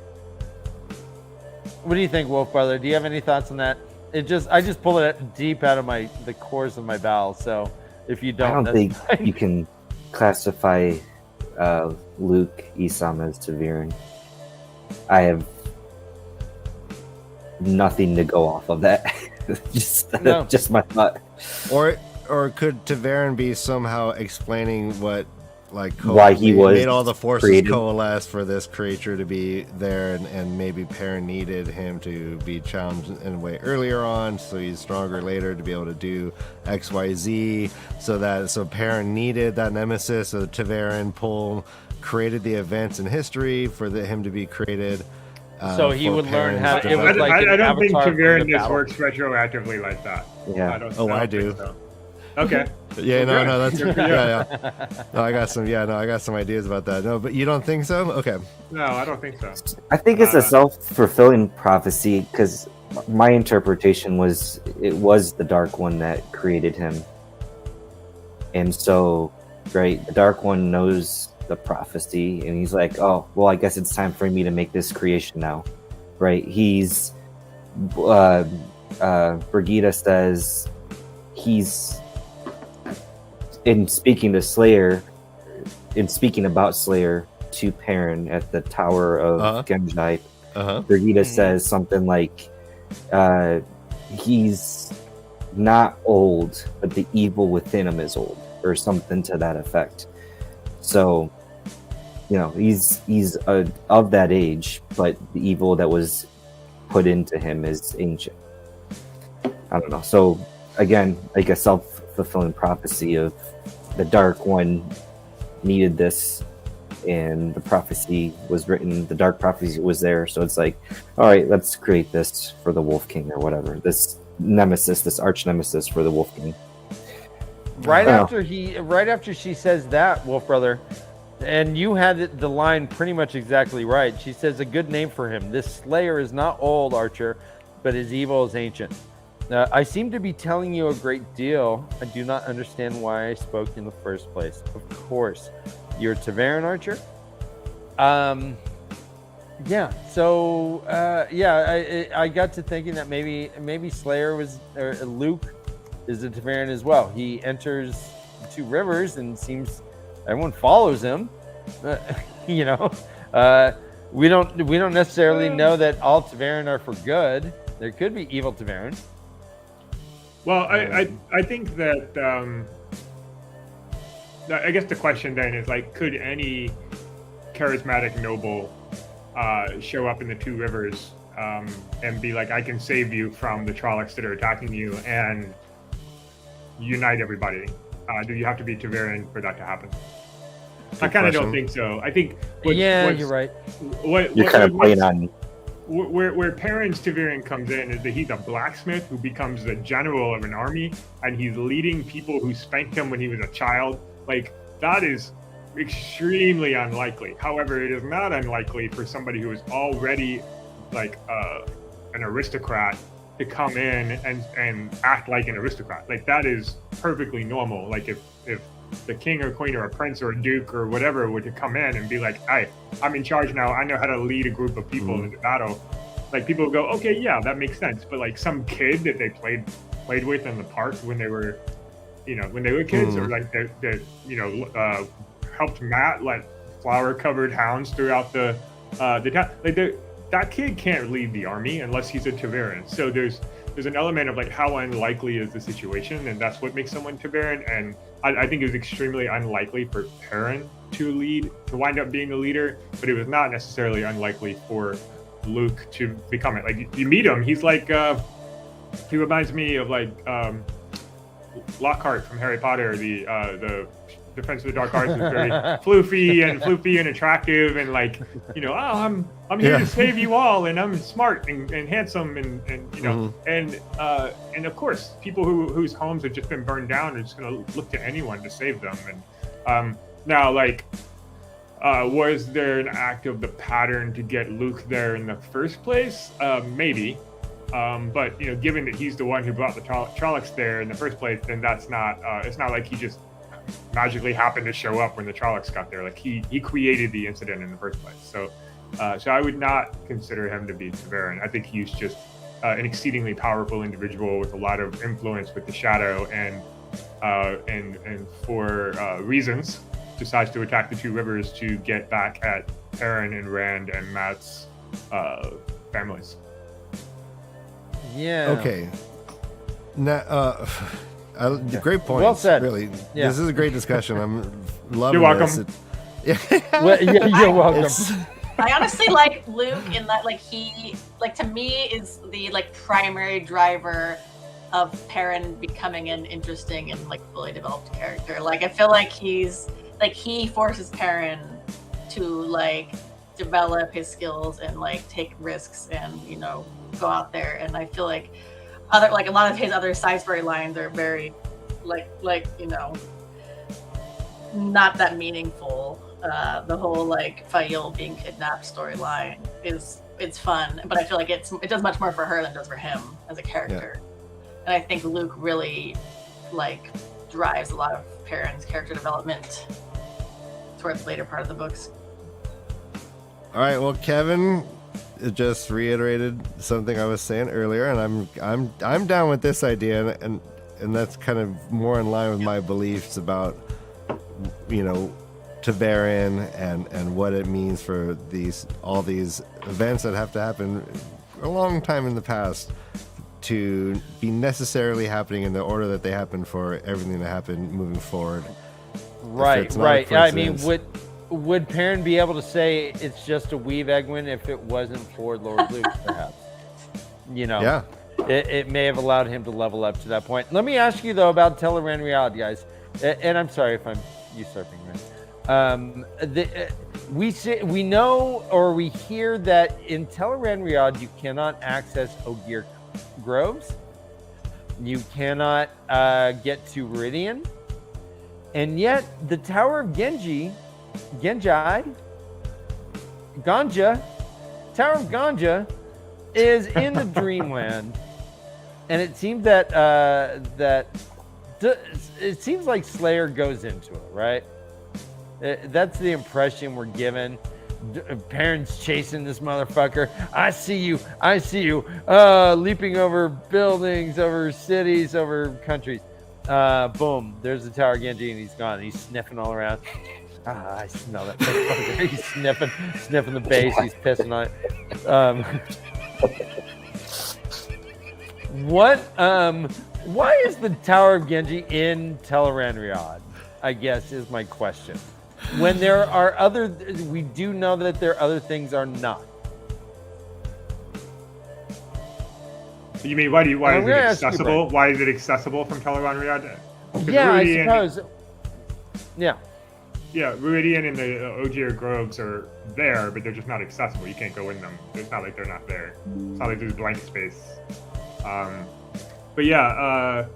What do you think, Wolf Brother? Do you have any thoughts on that? I just pulled it deep out of the cores of my bowels. So if you don't, I don't think you can classify Luke, Isam as Tavern. I have nothing to go off of that. just my thought. Or could Tavern be somehow explaining what, like, why he made all the forces created. coalesce for this creature to be there, and maybe Perrin needed him to be challenged in a way earlier on, so he's stronger later to be able to do XYZ. So Perrin needed that nemesis. So Tavern created the events in history for him to be created. So he for would learn Perrin's how. It development. was like I an don't think avatar from the Tavern battle. works retroactively like that. Yeah. I don't I think do. so. Okay. Yeah, Well, no, good. that's Good for you. yeah. No, I got some ideas about that. No, but you don't think so? Okay. No, I don't think so. I think it's a self-fulfilling prophecy because my interpretation was it was the Dark One that created him. And so, right, the Dark One knows the prophecy and he's like, oh, well, I guess it's time for me to make this creation now. Right? He's Brigida says he's in speaking about Slayer, to Perrin at the Tower of Genjai, Rhuidean Mm-hmm. says something like, he's not old, but the evil within him is old, or something to that effect. So, you know, he's of that age, but the evil that was put into him is ancient. I don't know. So again, like a self-fulfilling prophecy of the Dark One needed this, and the prophecy was written. The Dark Prophecy was there, so it's like, all right, let's create this for the Wolf King or whatever. This nemesis, this arch nemesis for the Wolf King. Right after she says that, Wolf Brother, and you had the line pretty much exactly right. She says a good name for him. This Slayer is not old, Archer, but his evil is ancient. I seem to be telling you a great deal. I do not understand why I spoke in the first place. Of course, you're Tavern, Archer. Yeah. So I got to thinking that maybe Slayer was, or Luke is a Tavern as well. He enters the Two Rivers and seems everyone follows him. You know, we don't necessarily know that all Tavern are for good. There could be evil Tavern. Well, I think that I guess the question then is like, could any charismatic noble show up in the Two Rivers and be like, I can save you from the Trollocs that are attacking you and unite everybody? Do you have to be Tavern for that to happen? I kind of don't think so. I think you're right. You're kind of playing on. Where Perrin's Tavern comes in is that he's a blacksmith who becomes the general of an army, and he's leading people who spanked him when he was a child. Like, that is extremely unlikely. However, it is not unlikely for somebody who is already like an aristocrat to come in and act like an aristocrat. Like, that is perfectly normal. Like, if the king or queen or a prince or a duke or whatever were to come in and be like, hey, I'm in charge now, I know how to lead a group of people into battle, like, people would go, okay, yeah, that makes sense. But like some kid that they played with in the park when they were kids, or like that helped Matt like flower covered hounds throughout the town, like that kid can't lead the army unless he's a Tavern. So there's an element of like, how unlikely is the situation, and that's what makes someone Tavern. And I think it was extremely unlikely for Perrin to wind up being the leader, but it was not necessarily unlikely for Luke to become it. Like, you meet him, he's like, he reminds me of like Lockhart from Harry Potter, the Defense of the Dark Arts, is very floofy and attractive, and like, I'm here to save you all, and I'm smart and handsome, and and of course, people whose homes have just been burned down are just going to look to anyone to save them. And now, like, was there an act of the pattern to get Luke there in the first place? Maybe. But given that he's the one who brought the Trollocs there in the first place, then that's not. It's not like he just magically happened to show up when the Trollocs got there. Like, he created the incident in the first place. So I would not consider him to be Tavern. I think he's just an exceedingly powerful individual with a lot of influence with the Shadow, and for reasons decides to attack the Two Rivers to get back at Perrin and Rand and Matt's families. Yeah. Okay. Now, great point. Well said. Really, yeah. This is a great discussion. I'm loving You're this. welcome. You're welcome. I honestly like Luke in that, like, he, like, to me is the like primary driver of Perrin becoming an interesting and like fully developed character. Like, I feel like he forces Perrin to like develop his skills and like take risks and go out there. And I feel like a lot of his other side story lines are very not that meaningful. The whole like Fail being kidnapped storyline it's fun, but I feel like it does much more for her than it does for him as a character. Yeah. And I think Luke really like drives a lot of Perrin's character development towards the later part of the books. All right, well, Kevin just reiterated something I was saying earlier, and I'm down with this idea, and that's kind of more in line with my beliefs about Tavern and what it means for all these events that have to happen a long time in the past to be necessarily happening in the order that they happen for everything to happen moving forward. Right. I mean, would Perrin be able to say it's just a weave Egwin if it wasn't for Lord Luke, perhaps? Yeah. It may have allowed him to level up to that point. Let me ask you, though, about Tavern reality, guys. And I'm sorry if I'm usurping, right? We know or we hear that in Tavern reality you cannot access Ogier Groves. You cannot get to Rhuidean. And yet the Tower of Tower of Ganja is in the Dreamland. And it seems it seems like Slayer goes into it, right? That's the impression we're given. Perrin's chasing this motherfucker. I see you, leaping over buildings, over cities, over countries. Boom, there's the Tower of Genji and he's gone. He's sniffing all around. I smell that motherfucker. He's sniffing the base. He's pissing on it. Why is the Tower of Genji in Tel'aran'rhiod? I guess is my question. When there are we do know that there are other things are not. You mean why is it accessible? Why is it accessible from Tel'aran'rhiod? Yeah, I suppose. Yeah. Yeah, Rhuidean and the Ogier Groves are there, but they're just not accessible. You can't go in them. It's not like they're not there. It's not like there's blank space. But yeah,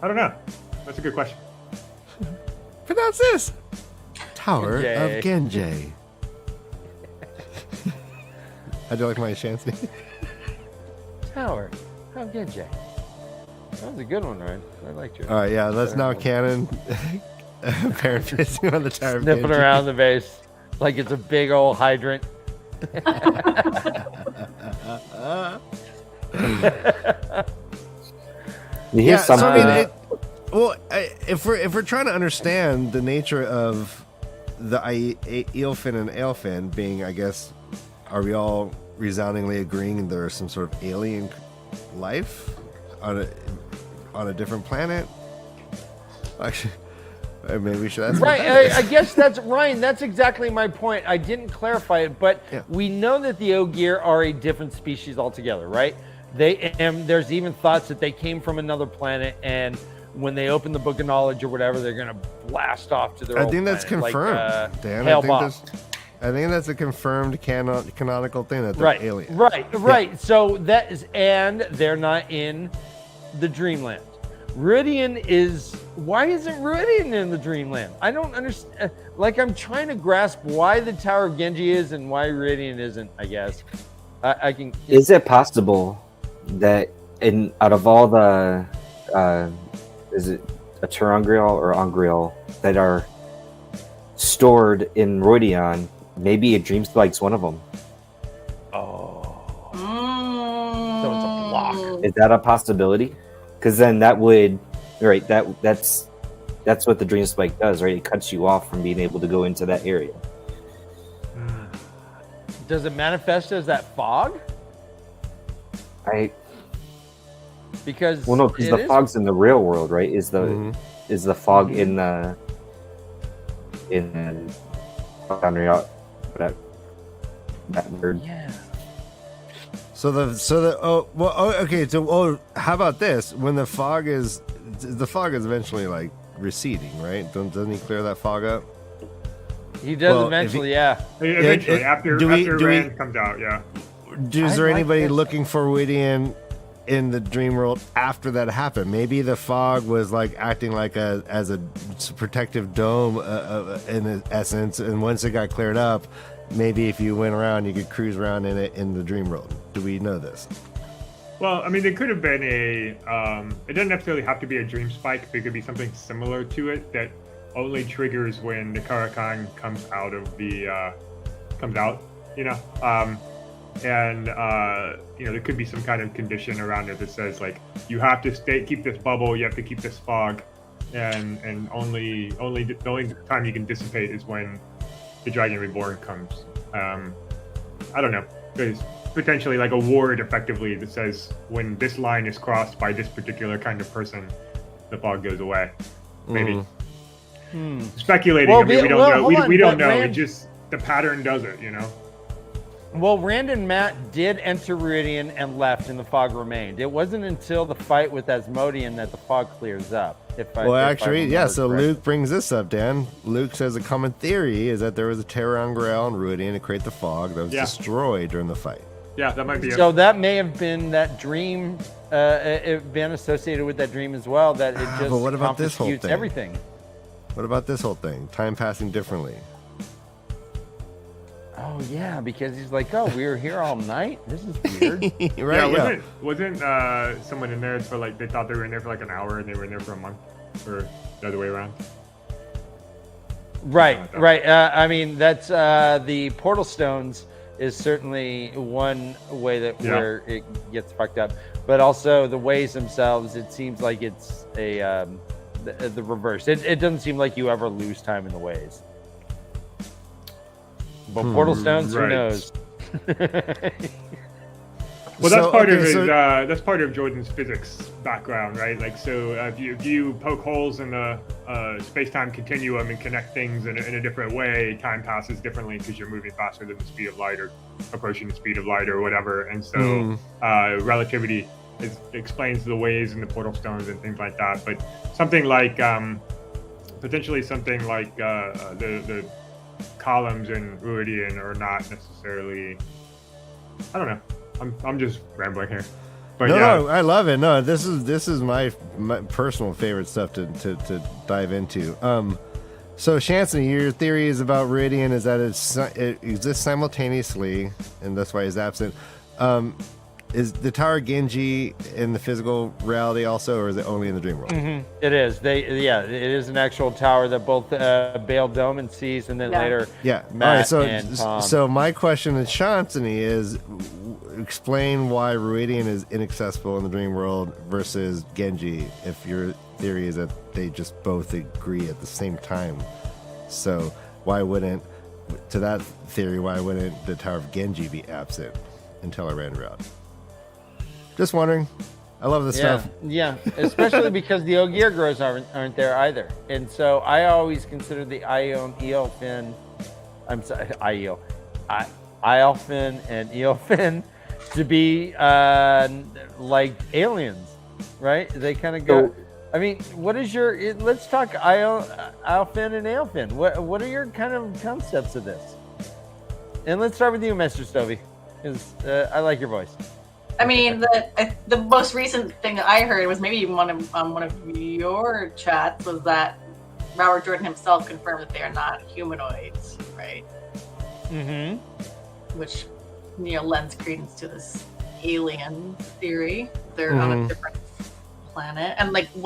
I don't know. That's a good question. Pronounce this. Tower of Genji. How'd you like my Shanty? Tower of Genji. That was a good one, Ryan. I liked it. All right, yeah, that's now canon. Perrin facing on the Tower of Genji. Sniffing around the base like it's a big old hydrant. So I mean, if we're trying to understand the nature of the Eilfin and Aelfin being, I guess, are we all resoundingly agreeing there's some sort of alien life on a different planet? Actually, maybe we should ask. Right, I guess that's Ryan. That's exactly my point. I didn't clarify it, but we know that the Ogier are a different species altogether, right? There's even thoughts that they came from another planet, and when they open the Book of Knowledge or whatever, they're gonna blast off to their own planet. That's confirmed, like, Dan. I think that's a confirmed canonical thing that they're aliens. Right. So that is, and they're not in the Dreamland. Rhuidean is. Why isn't Rhuidean in the Dreamland? I don't understand. Like, I'm trying to grasp why the Tower of Genji is and why Rhuidean isn't. I guess I can. Is it possible that out of all the is it a Terangriel or Angriel that are stored in Rhuidean, maybe a Dreamspike's one of them? Oh. So it's a block. Is that a possibility? Because then that would, right, that's what the Dreamspike does, right? It cuts you off from being able to go into that area. Does it manifest as that fog? Because the fog's in the real world, right? Is the fog in the that word? Yeah. How about this? When the fog is eventually like receding, right? Doesn't he clear that fog up? He does eventually, yeah. Eventually, after Rand comes out, yeah. Is there anybody looking for Rhuidean in the dream world after that happened? Maybe the fog was like acting like as a protective dome in essence, and once it got cleared up, maybe if you went around, you could cruise around in it in the dream world. Do we know this? Well, I mean, there could have been it doesn't necessarily have to be a dream spike. There could be something similar to it that only triggers when the Karakan comes out, and there could be some kind of condition around it that says, like, you have to keep this bubble, you have to keep this fog, and only the only time you can dissipate is when the Dragon Reborn comes. I don't know. There's potentially like a ward effectively that says when this line is crossed by this particular kind of person, the fog goes away. Maybe. Speculating. Well, I mean, we don't well, know. hold on, We don't but know. It Rand- just the pattern does it. You know. Well, Rand and Matt did enter Rhuidean and left, and the fog remained. It wasn't until the fight with Asmodean that the fog clears up. Well, actually, yeah, so Luke brings this up, Dan. Luke says a common theory is that there was a terror on Grail and Rhuidean to create the fog that was destroyed during the fight. Yeah, that might be So it. that may have been that dream, it been associated with that dream as well, that it just But what about this whole confiscutes thing? everything. What about this whole thing? Time passing differently. Oh, yeah, because he's like, oh, we were here all night? This is weird. Right? Yeah, wasn't someone in there for like they thought they were in there for like an hour and they were in there for a month, or the other way around? Right. I mean, that's the portal stones is certainly one way that where it gets fucked up, but also the ways themselves. It seems like it's a the reverse. It doesn't seem like you ever lose time in the ways. But portal stones, who Right. knows? Well, that's So, part of okay, his. so- That's part of Jordan's physics background, right? Like, so if you poke holes in the space-time continuum and connect things in a different way, time passes differently because you're moving faster than the speed of light or approaching the speed of light or whatever. And so, relativity explains the ways in the portal stones and things like that. But something like potentially something like the columns in Rhuidean are not necessarily. I don't know. I'm just rambling here. But No, I love it. No, this is my personal favorite stuff to dive into. So Shanson, your theory is about Rhuidean is that it exists simultaneously, and that's why he's absent. Is the Tower Genji in the physical reality also, or is it only in the dream world? It is. It is an actual tower that both Bale Doman sees, and then later Yeah. Matt All right. and Tom. So my question to Shantani is, explain why Rhuidean is inaccessible in the dream world versus Genji. If your theory is that they just both agree at the same time, so why wouldn't the Tower of Genji be absent until I ran around? Just wondering. I love this stuff. Yeah, especially because the Ogier Grows aren't there either. And so I always consider the Ielfin and Eolfin to be like aliens, right? They kind of go. I mean, what is your? Let's talk Ielfin and Eolfin. What are your kind of concepts of this? And let's start with you, Master Stovey, because I like your voice. I mean, the most recent thing that I heard was maybe even one of your chats was that Robert Jordan himself confirmed that they are not humanoids, right? Mm-hmm. Which lends credence to this alien theory. They're on a different planet, and like in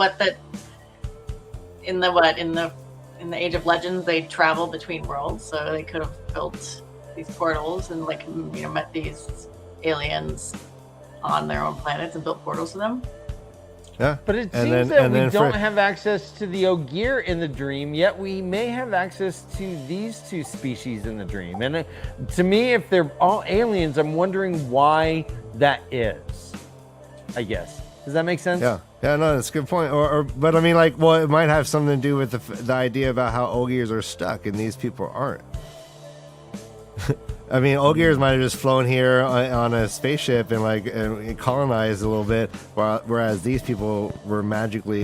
the Age of Legends, they travel between worlds, so they could have built these portals and met these aliens on their own planets and built portals to them. Yeah. But it And seems then- that and we then don't for- have access to the Ogier in the dream, yet we may have access to these two species in the dream. And to me, if they're all aliens, I'm wondering why that is, I guess. Does that make sense? Yeah, no, that's a good point. But I mean, like, well, it might have something to do with the idea about how Ogiers are stuck and these people aren't. I mean, Ogiers might have just flown here on a spaceship and colonized a little bit, whereas these people were magically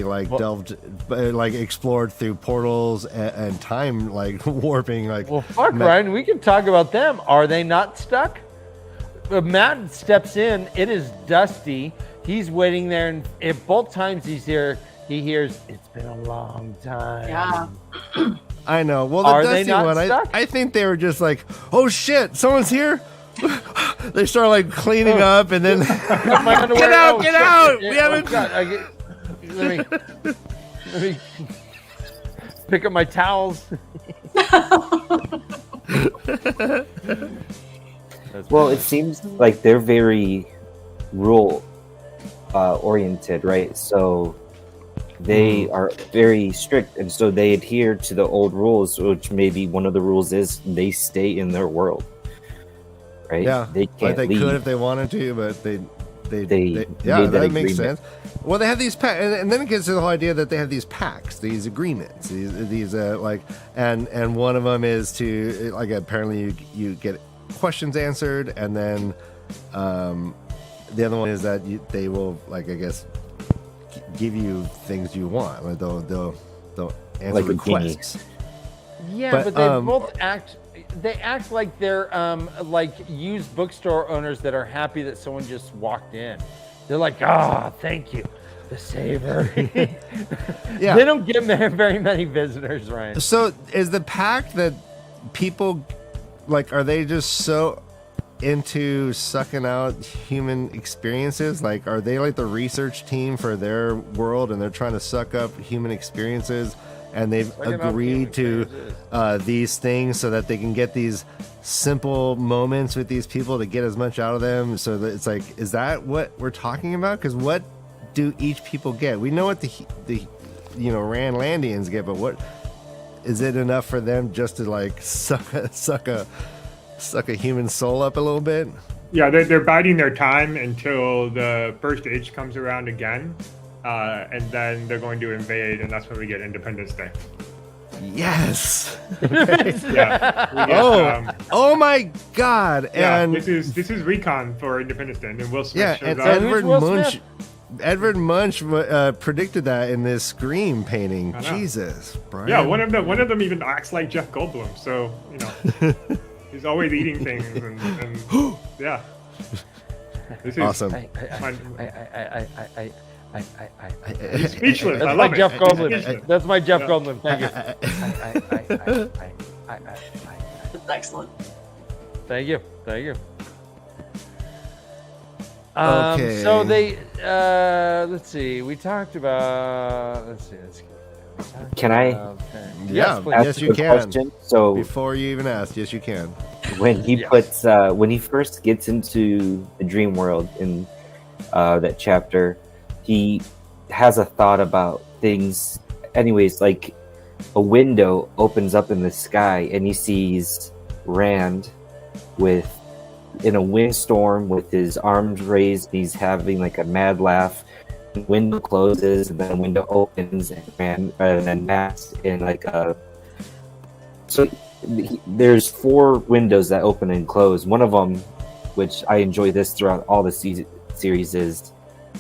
explored through portals and time warping. Well, fuck, Ryan. We can talk about them. Are they not stuck? Matt steps in. It is dusty. He's waiting there, and at both times he's here, he hears, "It's been a long time." Yeah. I know. Well, the Are they dusty not one, stuck? I think they were just like, "Oh shit, someone's here." They start cleaning up, and then My underwear. Get out! shit. We Yeah, haven't- God, let me pick up my towels. Well, it seems like they're very rule oriented, right? So they are very strict, and so they adhere to the old rules, which maybe one of the rules is they stay in their world, right? Yeah, they can't they leave. could if they wanted to, but they made that that makes agreement. sense. Well, they have these packs, and then it gets to the whole idea that they have these pacts, these agreements, these like, and one of them is to, like, apparently you get questions answered, and then the other one is that they will, like, I guess, give you things you want. Like they'll answer Like a requests. Yeah, But, but they both act. They act like they're like used bookstore owners that are happy that someone just walked in. They're like, thank you, the saver. Yeah. They don't get very many visitors, Ryan. So is the pact that people, like, are they just so into sucking out human experiences? Like, are they like the research team for their world, and they're trying to suck up human experiences, and they've Sucking up agreed to human these things so that they can get these simple moments with these people to get as much out of them? So that it's like, is that what we're talking about? Because what do each people get? We know what the Randlandians get, but what is it enough for them just to, like, suck a human soul up a little bit? Yeah, they're biding their time until the first age comes around again, and then they're going to invade, and that's when we get Independence Day. Yes. Yeah. We get, Oh my God! yeah, And this is recon for Independence Day, and then Will Smith yeah, shows and up. Edward Will Munch. Smith? Edward Munch predicted that in this Scream painting. I know. Jesus, Brian. Yeah, one of them even acts like Jeff Goldblum, so he's always eating things, and yeah. This is Awesome. He's speechless. I That's love my it. Jeff He's Goldblum. speechless. That's my Jeff Yeah. Goldblum. Thank you. It's excellent. Thank you. Thank you. Okay. So they, let's see. We talked about. Let's see. Can I Yeah, please. ask yes, a you can. question? So Before you even asked, yes, you can. when he Yes. puts when he first gets into the dream world in that chapter, he has a thought about things. Anyways, like a window opens up in the sky, and he sees Rand in a windstorm with his arms raised. He's having like a mad laugh. The window closes, and then the window opens, and then Matt's in like a. So there's 4 windows that open and close. One of them, which I enjoy this throughout all the series,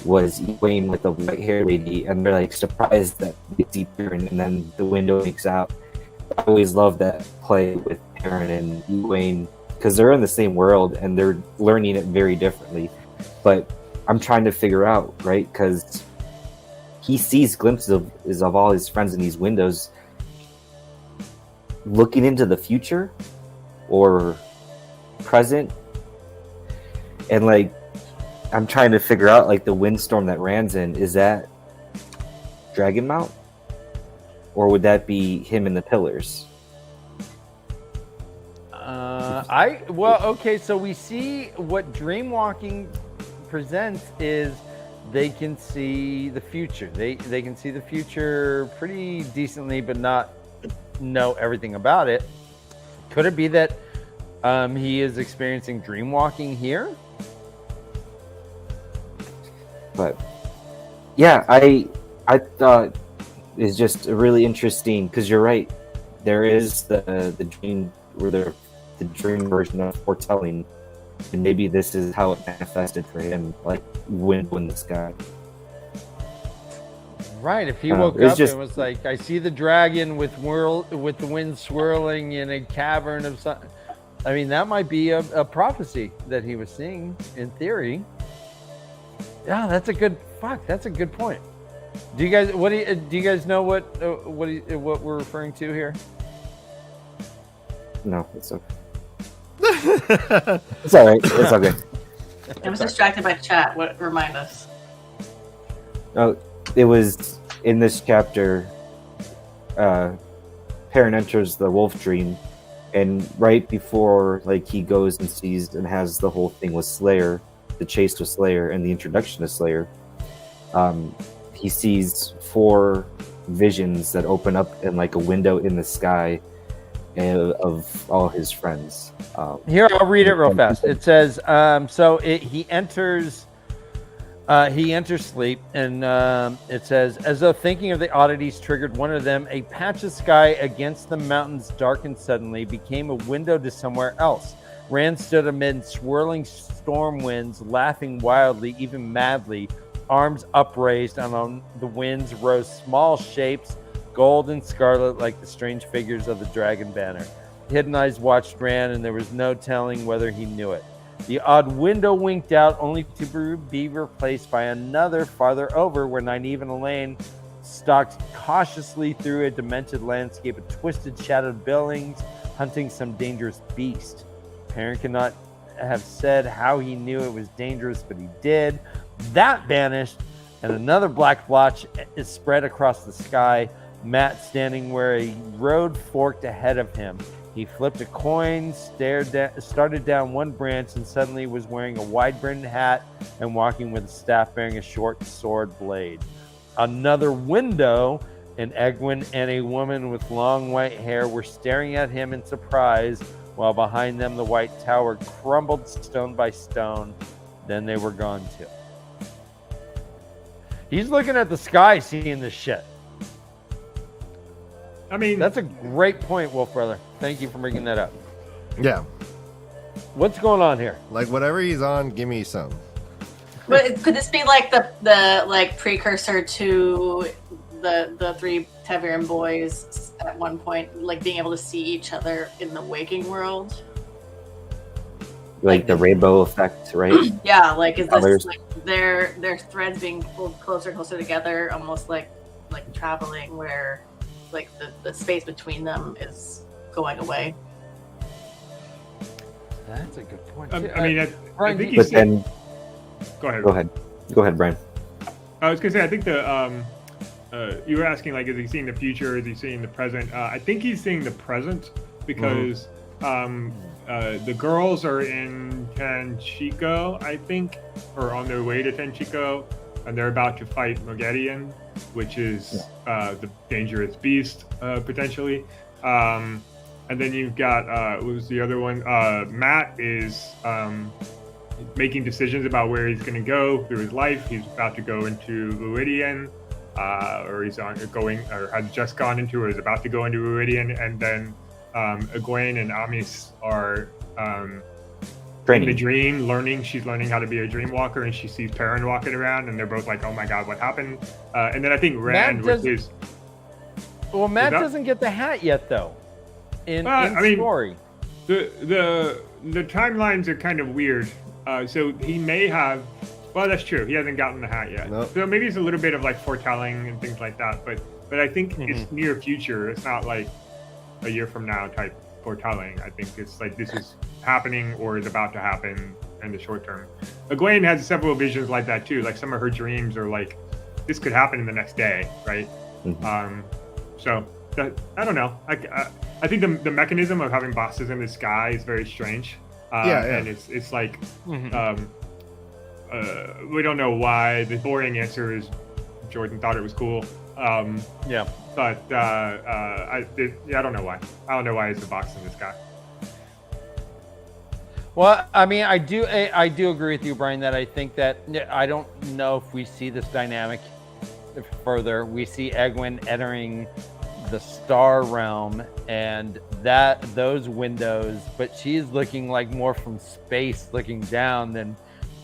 was Egwene with the white-haired lady, and they're like surprised that they see Perrin, and then the window makes out. I always love that play with Perrin and Egwene, because they're in the same world and they're learning it very differently. But I'm trying to figure out, right? Because he sees glimpses of all his friends in these windows, looking into the future or present, and like I'm trying to figure out, like, the windstorm that Rand's in, is that Dragonmount, or would that be him in the pillars? Okay, so we see what dreamwalking presents is they can see the future. They can see the future pretty decently, but not know everything about it. Could it be that he is experiencing dreamwalking here? But yeah, I thought it's just really interesting, because you're right. There is the dream, or the dream version of foretelling, and maybe this is how it manifested for him, like wind in the sky. Right. If he it's woke up just- and was like, "I see the dragon with the wind swirling in a cavern of sun," I mean, that might be a prophecy that he was seeing in theory. Yeah, that's a good point. Do you guys know what we're referring to here? No, it's okay. It's all right. It's okay. I was distracted by chat. What remind us? Oh, it was in this chapter. Perrin enters the wolf dream, and right before, like, he goes and sees and has the whole thing with Slayer, the chase with Slayer, and the introduction to Slayer. he sees 4 visions that open up in like a window in the sky of all his friends. Here, I'll read it real fast. It says, he enters sleep, and it says, as though thinking of the oddities triggered one of them, a patch of sky against the mountains darkened suddenly, became a window to somewhere else. Rand stood amid swirling storm winds, laughing wildly, even madly, arms upraised, and on the winds rose small shapes, gold and scarlet, like the strange figures of the dragon banner. Hidden eyes watched Rand, and there was no telling whether he knew it. The odd window winked out, only to be replaced by another farther over, where Nynaeve and Elaine stalked cautiously through a demented landscape of twisted, shadowed buildings, hunting some dangerous beast. Perrin cannot have said how he knew it was dangerous, but he did. That vanished, and another black blotch is spread across the sky. Matt standing where a road forked ahead of him. He flipped a coin, started down one branch, and suddenly was wearing a wide-brimmed hat and walking with a staff bearing a short sword blade. Another window, and Egwene and a woman with long white hair were staring at him in surprise, while behind them the white tower crumbled stone by stone. Then they were gone too. He's looking at the sky, seeing this shit. I mean, That's a great point, Wolf Brother. Thank you for bringing that up. Yeah. What's going on here? Like, whatever he's on, give me some. But could this be like the like precursor to the 3 Tavern boys at one point, like being able to see each other in the waking world? Like the rainbow effect, right? Yeah, like is this Colors. like their threads being pulled closer and closer together, almost like traveling, where like the space between them is going away. That's a good point. I too. mean, I Brian, think But he's. then, Go ahead. go ahead, Brian. I was gonna say, I think you were asking, like, is he seeing the future? Is he seeing the present? I think he's seeing the present because the girls are in Tanchico, I think, or on their way to Tanchico, and they're about to fight Moghedian, which is the dangerous beast, potentially. And then you've got, what was the other one? Matt is making decisions about where he's going to go through his life. He's about to go into Rhuidean, or he's going, or has just gone into, or is about to go into Rhuidean. And then Egwene and Amis are in the dream, she's learning how to be a dream walker, and she sees Perrin walking around, and they're both like, oh my god, what happened? And then I think Rand with his... Well, Matt doesn't get the hat yet, though. In story. The timelines are kind of weird. So he may have... Well, that's true. He hasn't gotten the hat yet. Nope. So maybe it's a little bit of like foretelling and things like that. But I think it's near future. It's not like a year from now type foretelling. I think it's like this is happening or is about to happen in the short term. Egwene has several visions like that too. Like some of her dreams are like, this could happen in the next day, right? Mm-hmm. So I don't know. I think the mechanism of having bosses in the sky is very strange. And it's like we don't know why. The boring answer is Jordan thought it was cool. But I don't know why. I don't know why it's a box in the sky. Well, I mean, I do agree with you, Brian, that I think that I don't know if we see this dynamic further. We see Egwene entering the star realm and those windows, but she's looking like more from space looking down than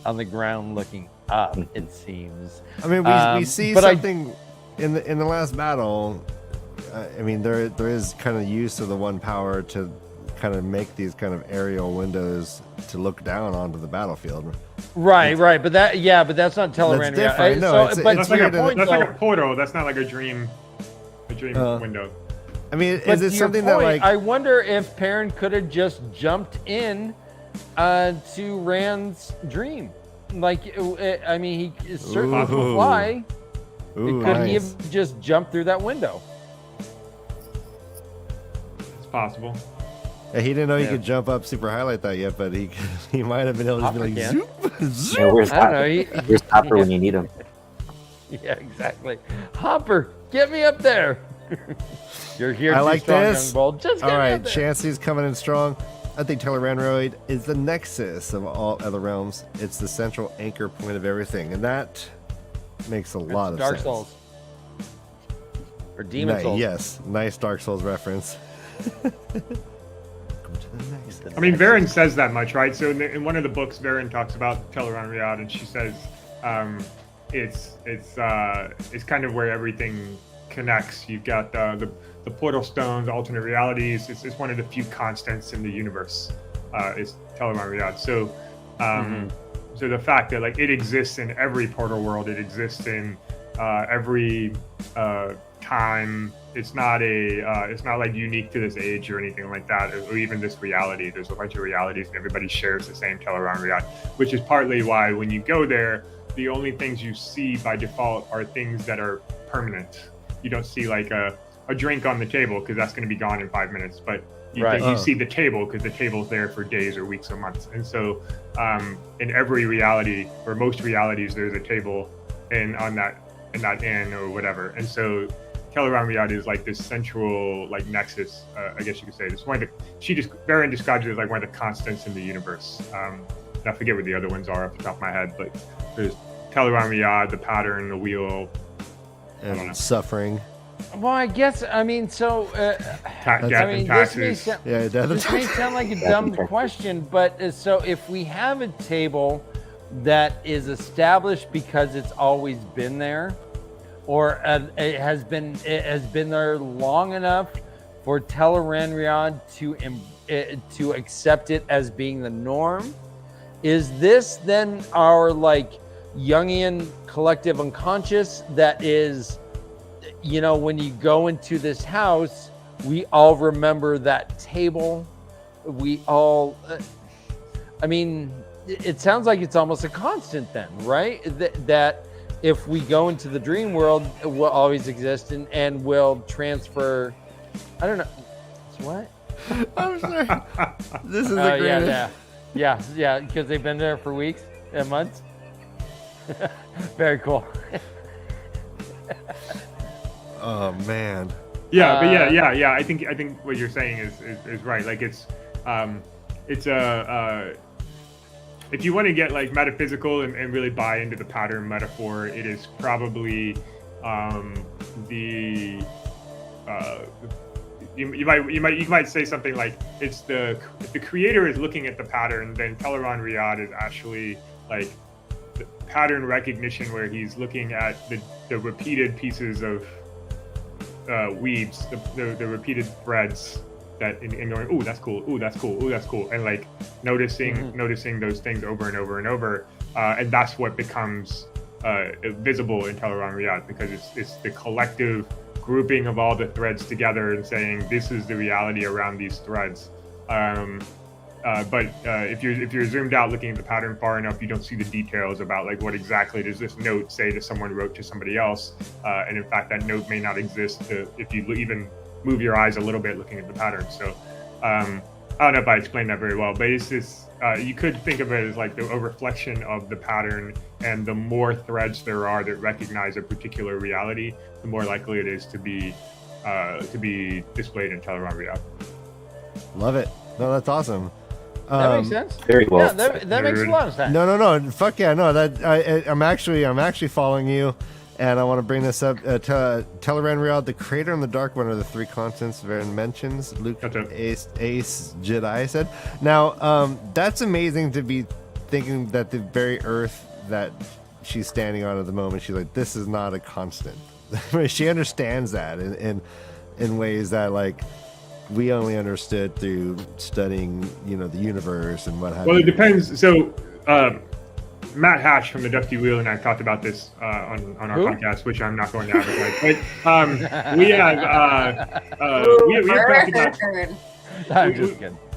on the ground looking up, it seems. I mean, we see something in the last battle. I mean, there is kind of use of the one power to kind of make these kind of aerial windows to look down onto the battlefield. Right, but that's not Teleran. That's different. That's like a portal. That's not like a dream window. I mean, is it something that like I wonder if Perrin could have just jumped in to Rand's dream? Like, I mean, he is certainly can fly. Could he have just jumped through that window? It's possible. Yeah, he didn't know he could jump up super high like that yet, but he might have been able to be like zoop, zoop. Where's Hopper when you need him? Yeah, exactly. Hopper, get me up there. You're here I too like strong, this. young bull. Just get All me right, up there. Chansey's coming in strong. I think Tel'aran'rhiod is the nexus of all other realms. It's the central anchor point of everything, and that makes a lot of Dark sense. Souls. Or Demon Souls. Yes, nice Dark Souls reference. Come to the nexus. I mean, Varen says that much, right? So in one of the books, Varen talks about Tel'aran'rhiod, and she says it's kind of where everything connects. You've got the portal stones, alternate realities. It's one of the few constants in the universe. Is Tel'aran'rhiod. So so the fact that like it exists in every portal world, it exists in every time. It's not like unique to this age or anything like that, or even this reality. There's a bunch of realities, and everybody shares the same Tel'aran'rhiod, which is partly why when you go there, the only things you see by default are things that are permanent. You don't see like a drink on the table because that's going to be gone in 5 minutes, but you see the table because the table's there for days or weeks or months. And so in every reality, or most realities, there's a table in that inn or whatever. And so Tel'aran'rhiod is like this central like nexus, I guess you could say. It's one of the Varen describes it as like one of the constants in the universe. I forget what the other ones are off the top of my head, but there's Tel'aran'rhiod, the pattern, the wheel, And suffering. Well, I guess, I mean, so... death and taxes. This may sound like a dumb question, but so if we have a table that is established because it's always been there, or it has been there long enough for Tel'aran'rhiod to accept it as being the norm, is this then our like Jungian collective unconscious that is, you know, when you go into this house, we all remember that table. We all, I mean, it sounds like it's almost a constant then, right? That if we go into the dream world, it will always exist and will transfer. I don't know. What? I'm sorry. This is the greatest. Yeah, because they've been there for weeks and months. Very cool. Oh man. Yeah, but yeah. I think what you're saying is right. Like it's if you want to get like metaphysical and really buy into the pattern metaphor, it is probably you might say something like it's if the creator is looking at the pattern, then Tel'aran'rhiod is actually like the pattern recognition, where he's looking at the repeated pieces of weaves, the repeated threads that in going, oh, that's cool, oh, that's cool, oh, that's cool, and like noticing those things over and over and over, and that's what becomes visible in Tel'aran'rhiod, because it's the collective grouping of all the threads together and saying this is the reality around these threads. But if you're zoomed out looking at the pattern far enough, you don't see the details about like what exactly does this note say that someone wrote to somebody else, and in fact that note may not exist if you even move your eyes a little bit looking at the pattern. So I don't know if I explained that very well, but it's this you could think of it as like a reflection of the pattern, and the more threads there are that recognize a particular reality, the more likely it is to be displayed in Tel'aran'rhiod. Love it. No, that's awesome. That makes sense. Very well. Yeah, that makes a lot of sense. No. Fuck yeah. No, I'm actually following you, and I want to bring this up. Tel'aran'rhiod, the creator and the Dark One are the three constants Varen mentions. Luke, Ace, Jedi said. Now, that's amazing to be thinking that the very earth that she's standing on at the moment, she's like, this is not a constant. She understands that in ways that like we only understood through studying, the universe and what have you. Well, it depends. So, Matt Hatch from the Dusty Wheel and I talked about this on our podcast, which I'm not going to advertise. But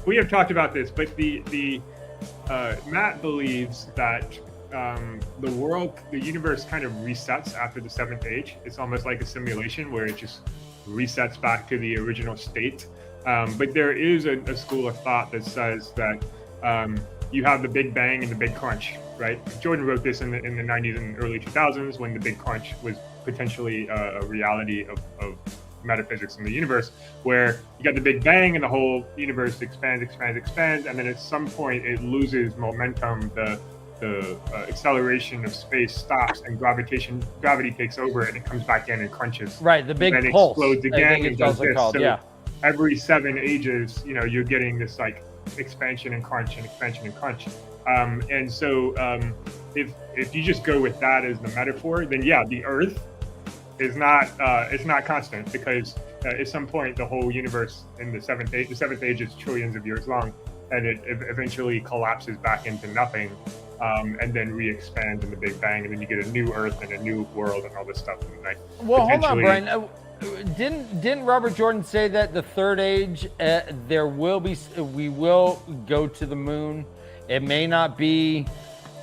we have talked about this. But the Matt believes that the universe kind of resets after the seventh age. It's almost like a simulation where it just resets back to the original state. But there is a school of thought that says that you have the Big Bang and the Big Crunch, right? Jordan wrote this in the 90s and early 2000s when the Big Crunch was potentially a reality of metaphysics in the universe, where you got the Big Bang and the whole universe expands, and then at some point it loses momentum. The acceleration of space stops, and gravity takes over, and it comes back in and crunches. Right, the big and pulse. explodes again. I think it's also called, so yeah. every 7 ages, you're getting this like expansion and crunch and expansion and crunch. And so if you just go with that as the metaphor, then yeah, the Earth is not it's not constant, because at some point the whole universe in the seventh age is trillions of years long, and it eventually collapses back into nothing, and then re-expands in the Big Bang, and then you get a new Earth and a new world and all this stuff. And like, well, hold on, Brian. Didn't Robert Jordan say that the third age we will go to the moon? It may not be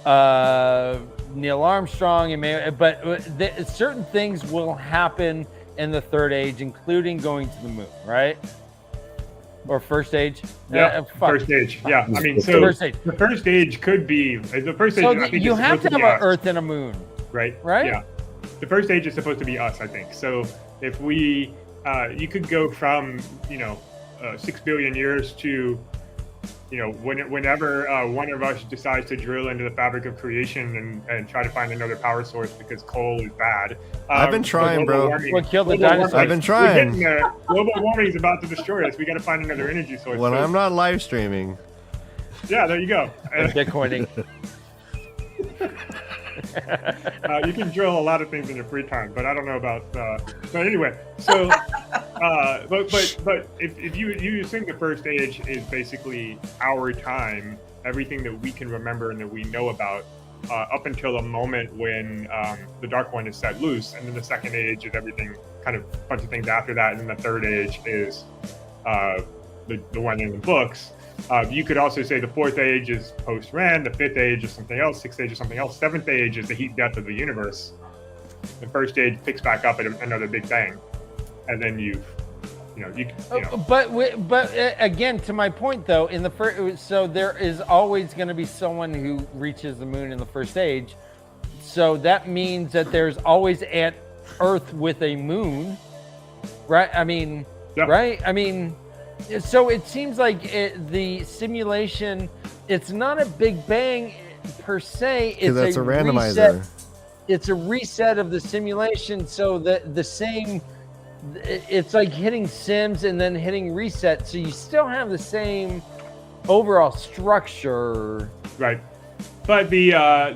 Neil Armstrong, but certain things will happen in the third age, including going to the moon, right? Or first age? Yeah, first age. Yeah, I mean, so first age. The first age could be the first age. So I think you have to have an Earth and a moon, right? Right? Yeah, the first age is supposed to be us, I think. So if we, you could go from 6 billion years to, whenever one of us decides to drill into the fabric of creation and try to find another power source because coal is bad. I've been trying, bro. What killed the dinosaurs? I've been trying. Global warming is about to destroy us. We got to find another energy source. When I'm not live streaming. Yeah, there you go. Bitcoining. You can drill a lot of things in your free time, but I don't know about. But anyway, so, but if you think the first age is basically our time, everything that we can remember and that we know about, up until the moment when the Dark One is set loose, and then the second age is everything, kind of a bunch of things after that, and then the third age is the one in the books. You could also say the fourth age is post-Rand, the fifth age is something else, sixth age is something else, seventh age is the heat death of the universe. The first age picks back up at another Big Bang, and then But again, to my point though, in the first, so there is always going to be someone who reaches the moon in the first age. So that means that there's always an Earth with a moon, right? I mean, yeah. Right? I mean. So it seems like the simulation, it's not a Big Bang per se. It's that's a randomizer. Reset. It's a reset of the simulation, so that the same. It's like hitting Sims and then hitting reset, so you still have the same overall structure. Right, but the idea,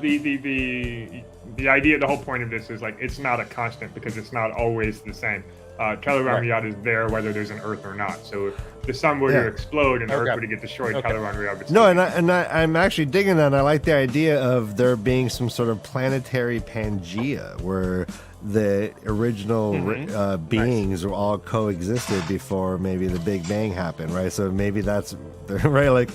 the whole point of this is like it's not a constant because it's not always the same. Teleron Riyadh is there whether there's an Earth or not. So if the sun were to explode and the Earth were to get destroyed, Teleron Riyadh would No, I'm actually digging that. I like the idea of there being some sort of planetary Pangea where the original beings all coexisted before maybe the Big Bang happened, right? So maybe that's right, like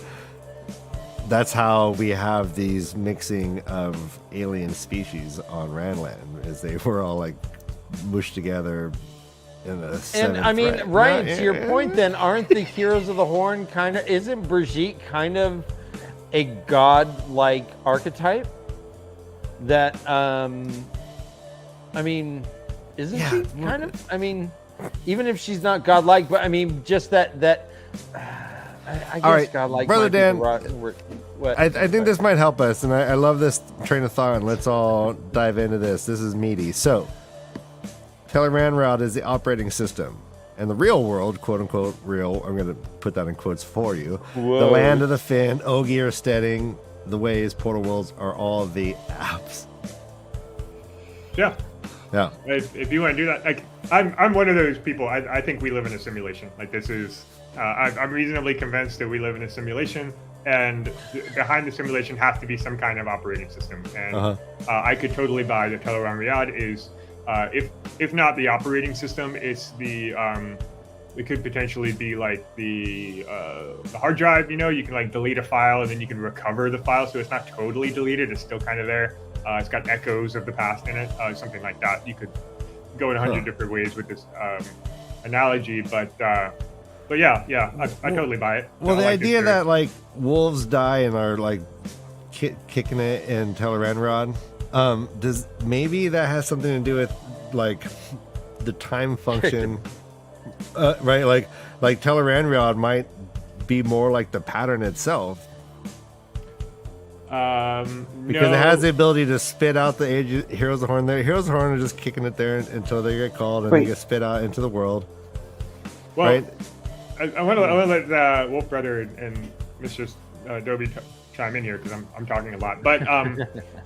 that's how we have these mixing of alien species on Randland, is they were all like mushed together. And I mean, Ryan, to your point then, aren't the Heroes of the Horn isn't Brigitte kind of a god-like archetype? That, I mean, isn't she kind of, I mean, even if she's not god-like, but I mean, just that I guess godlike. Brother Dan, what? I think this might help us, and I love this train of thought, and let's all dive into this. This is meaty. So, Teleran Riyadh is the operating system. And the real world, quote-unquote real, I'm going to put that in quotes for you. Whoa. The land of the Finn, Ogier, Steading, the Ways, Portal Worlds are all the apps. Yeah. Yeah. If you want to do that, like I'm one of those people. I think we live in a simulation. Like this is, I'm reasonably convinced that we live in a simulation, and behind the simulation has to be some kind of operating system. And I could totally buy that Teleran Riyadh is, if not the operating system, it's the it could potentially be like the hard drive. You know, you can like delete a file and then you can recover the file, so it's not totally deleted. It's still kind of there. It's got echoes of the past in it, something like that. You could go in 100 different ways with this analogy, but yeah, I totally buy it. Well, the idea that like wolves die and are like kicking it in Teleranrod. Does maybe that has something to do with like the time function, right? Like Teleranrod might be more like the pattern itself. Because it has the ability to spit out the Heroes of Horn. Heroes of Horn are just kicking it there until they get called and they get spit out into the world. Well, right? I want to let Wolf Brother and Mr. Dobie chime in here because I'm talking a lot. But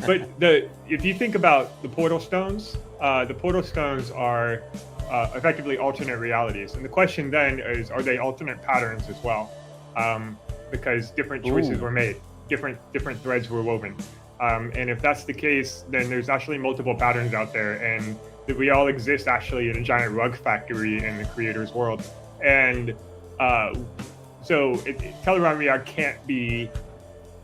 if you think about the portal stones are effectively alternate realities, and the question then is, are they alternate patterns as well? Because different choices were made. Different threads were woven, and if that's the case, then there's actually multiple patterns out there, and that we all exist actually in a giant rug factory in the creator's world. And so Teleranrod can't be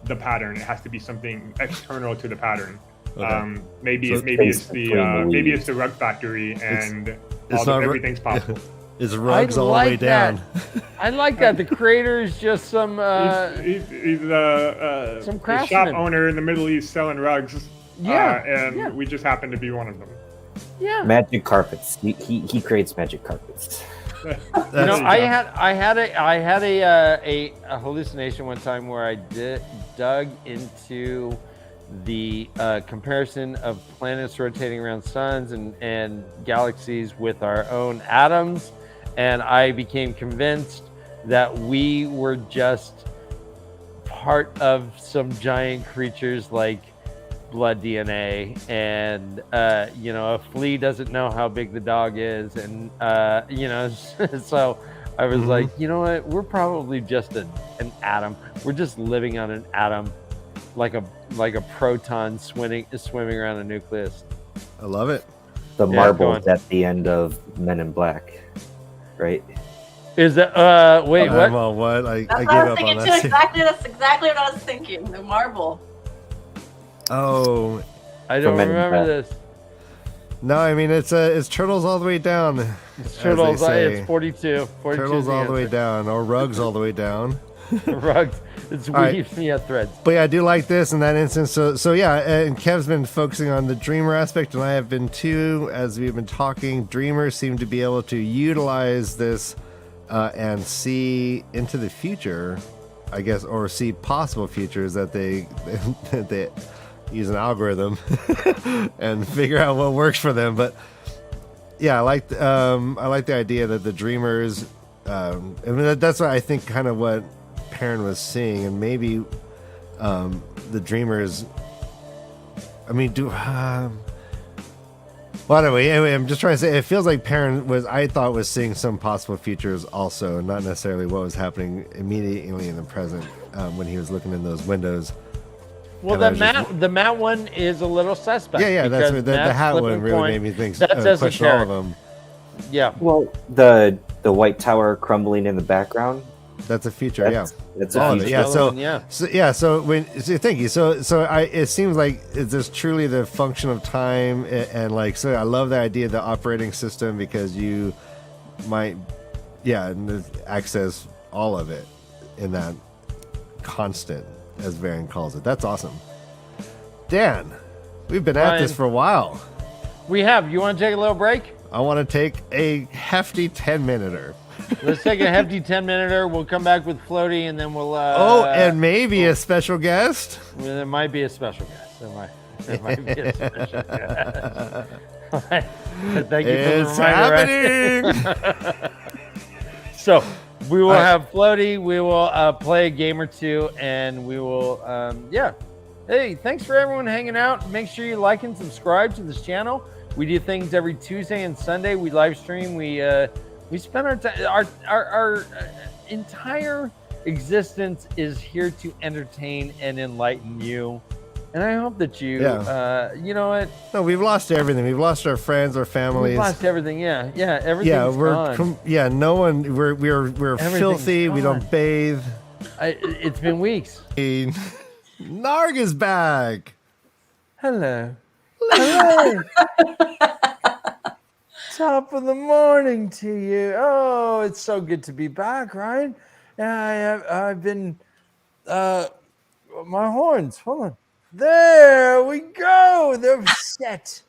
the pattern; it has to be something external to the pattern. Okay. Maybe it's the rug factory, and everything's possible. It's rugs all the way down. I like that. The creator is just some he's some craftsman, shop owner in the Middle East selling rugs. We just happen to be one of them. Yeah. Magic carpets. He creates magic carpets. I had a hallucination one time where I dug into the comparison of planets rotating around suns and galaxies with our own atoms, and I became convinced that we were just part of some giant creatures like blood DNA, and a flea doesn't know how big the dog is, and so I was like, you know what, we're probably just an atom. We're just living on an atom, like a proton swimming around a nucleus. I love it. The marbles at the end of Men in Black, right? Is that wait, what? Well, what? I gave up on that. That's exactly what I was thinking. The marble. Oh, I don't remember this. No, I mean it's turtles all the way down. It's turtles. It's 42. Turtles all the way down, or rugs all the way down. Rugs. It's weaves me at threads. But yeah, I do like this in that instance. So yeah, and Kev's been focusing on the dreamer aspect, and I have been too, as we've been talking. Dreamers seem to be able to utilize this and see into the future, I guess, or see possible futures that they use an algorithm and figure out what works for them. But yeah, I like the idea that the dreamers. I mean, that's what I think. Kind of what Perrin was seeing, and maybe the dreamers. I mean, well, anyway, I'm just trying to say, it feels like Perrin was seeing some possible futures also, not necessarily what was happening immediately in the present when he was looking in those windows. Well, the Matt one is a little suspect. Yeah, that's the hat one really made me think. That's question all of them. Yeah. Well, the White Tower crumbling in the background. That's a feature. That's a feature. Thank you. It seems like it's just truly the function of time, and like, so I love the idea of the operating system, because you might, access all of it in that constant, as Varen calls it. That's awesome. Dan, we've been at this for a while. We have. You want to take a little break? I want to take a hefty 10-minuter. Let's take a hefty 10-minuter. We'll come back with Floaty, and then we'll. And maybe a special guest. Well, there might be a special guest. There might be a special guest. Thank you for the reminder. Happening. So we will have Floaty. We will play a game or two, and we will. Hey, thanks for everyone hanging out. Make sure you like and subscribe to this channel. We do things every Tuesday and Sunday. We live stream. We spend our entire existence is here to entertain and enlighten you, and I hope that you, you know what? No, we've lost everything. We've lost our friends, our families. We've lost everything. Everything's gone. No one. We're filthy. Gone. We don't bathe. It's been weeks. NARG is back. Hello. Top of the morning to you. Oh, it's so good to be back, right? Yeah, I've been my horns. Hold on. There we go. They're set.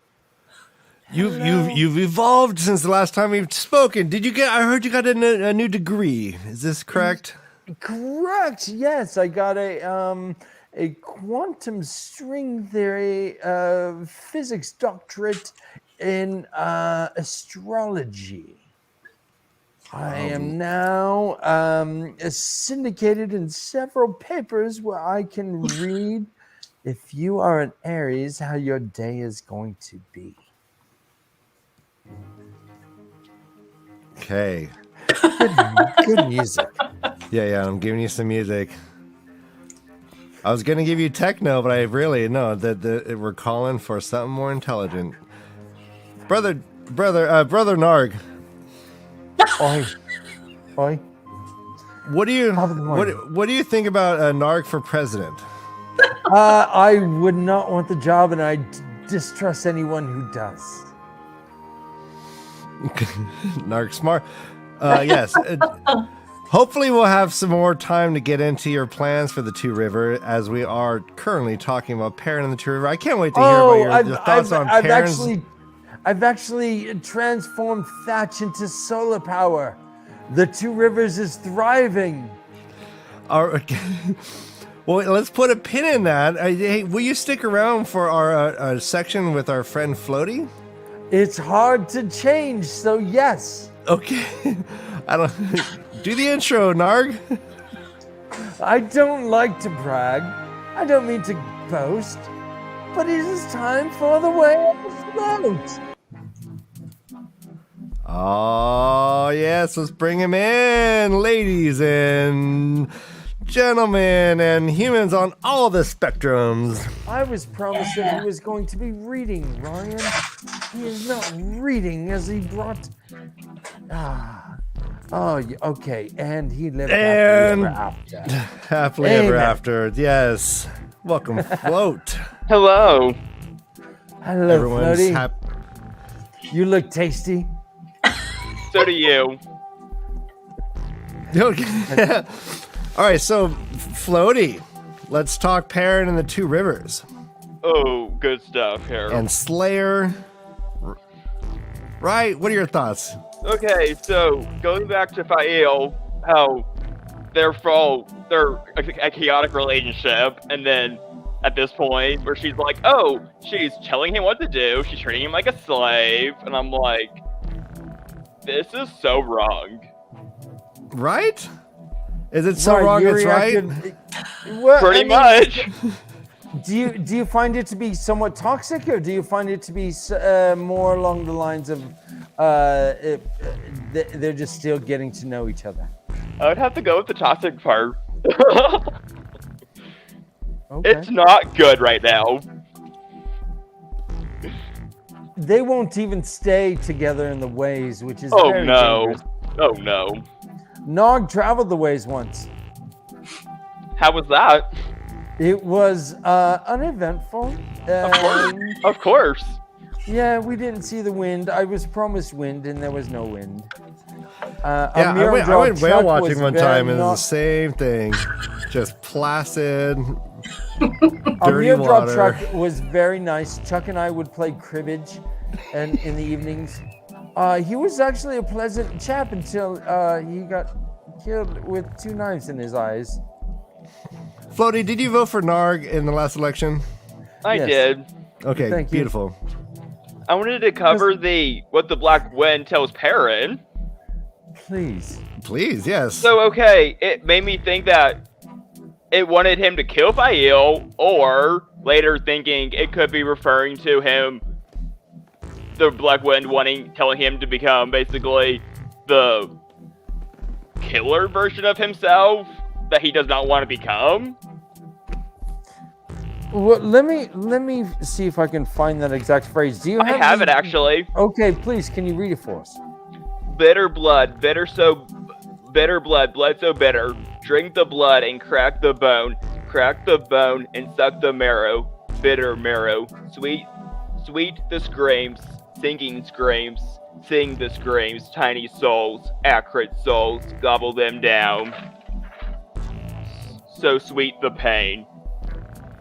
You've evolved since the last time we've spoken. I heard you got a new degree. Is this correct? Correct. Yes, I got a quantum string theory physics doctorate in astrology. I am now syndicated in several papers where I can read, if you are an Aries, how your day is going to be. Okay. Good music. Yeah, I'm giving you some music. I was gonna give you techno, but I really that we're calling for something more intelligent. Brother Narg. Oi. What do you think about Narg for president? I would not want the job, and I distrust anyone who does. Narg smart. Yes. Hopefully we'll have some more time to get into your plans for the Two River, as we are currently talking about Perrin and the Two River. I can't wait to hear about your thoughts on Perrin's... I've actually transformed Thatch into solar power. The Two Rivers is thriving. Well, let's put a pin in that. Hey, will you stick around for our section with our friend Floaty? It's hard to change, so yes. Okay. I don't... Do the intro, Narg. I don't like to brag. I don't mean to boast. But it is time for the way of the float. Oh, yes. Let's bring him in, ladies and gentlemen and humans on all the spectrums. I was promised that he was going to be reading, Ryan. He is not reading as he brought... Oh, okay. And he lived happily ever after. Happily ever after. Yes. Welcome, Float. Hello. Hello, Everyone's Floaty. You look tasty. So do you. Okay. All right, so Floaty, let's talk Perrin and the Two Rivers. Oh, good stuff here. And Slayer. Right? What are your thoughts? Okay, so going back to Fael, how they're a chaotic relationship, and then at this point where she's like, oh, she's telling him what to do, she's treating him like a slave, and I'm like, this is so wrong. Right? Is it so wrong it's right? Well, Pretty much. Do you find it to be somewhat toxic, or do you find it to be more along the lines of they're just still getting to know each other? I would have to go with the toxic part. Okay. It's not good right now. They won't even stay together in the ways, which is very dangerous. Oh no. Nog traveled the ways once. How was that? It was uneventful. Of course. Yeah, we didn't see the wind. I was promised wind, and there was no wind. I went whale watching one time, and it was the same thing. Just placid, dirty Our water. drop truck was very nice. Chuck and I would play cribbage and in the evenings. He was actually a pleasant chap until he got killed with 2 knives in his eyes. Floaty, did you vote for Narg in the last election? I did. Okay, Thank you. beautiful. I wanted to cover what the Black Wind tells Perrin. Please, yes. So, okay, it made me think that it wanted him to kill Fael, or later thinking it could be referring to him, the Black Wind telling him to become basically the killer version of himself that he does not want to become. well, let me see if I can find that exact phrase. Do you? I have it actually. Okay, please, can you read it for us? Bitter blood, bitter blood, blood so bitter. Drink the blood and crack the bone and suck the marrow, bitter marrow. Sweet the screams, singing screams, sing the screams, tiny souls, acrid souls, gobble them down. So sweet the pain,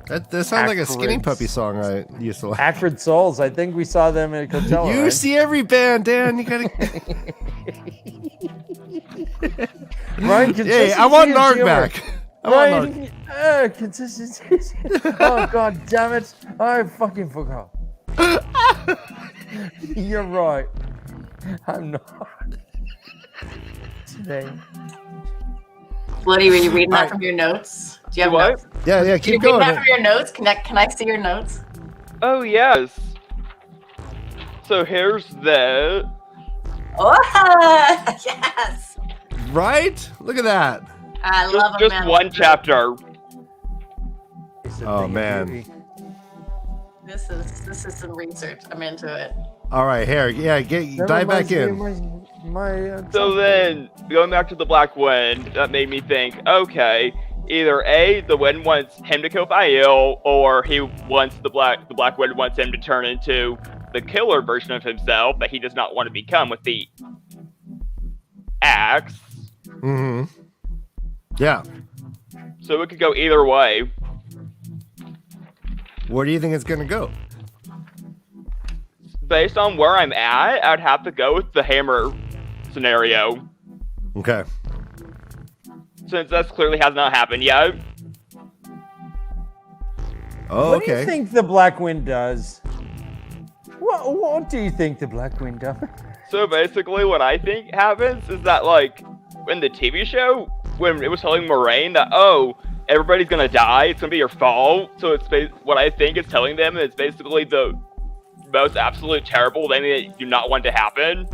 That sounds like a Skinny Acrid- Puppy song I used to like. Acrid Souls. I think we saw them at Coachella. You right? see every band, Dan. You gotta. Ryan, Hey, I want NARG back. I want NARG. Ryan, consistency. Oh god damn it! I fucking forgot. You're right. I'm not today. Floaty, were you reading that from your notes? Do you have What? notes? Yeah, Are you keep reading going. that from your notes? Can I see your notes? Oh yes. So here's the. Oh, yes! Right? Look at that. I love a Just man. one chapter. It's a Oh, thing of man. beauty. This is some research. I'm into it. All right, here. Yeah, That dive back reminds me in. of my So then, going back to the Black Wind, that made me think, okay, either A, the Wind wants him to kill Fael, or he wants the Black Wind wants him to turn into the killer version of himself that he does not want to become with the axe. Mm-hmm. Yeah. So it could go either way. Where do you think it's gonna go? Based on where I'm at, I'd have to go with the hammer scenario, Okay. since that clearly has not happened yet. Oh, What do you okay. think the Black Wind does? What do you think the Black Wind does? So basically, what I think happens is that, like, in the TV show, when it was telling Moraine that, oh, everybody's gonna die, it's gonna be your fault. So it's what I think it's telling them is basically the most absolute terrible thing that you do not want to happen.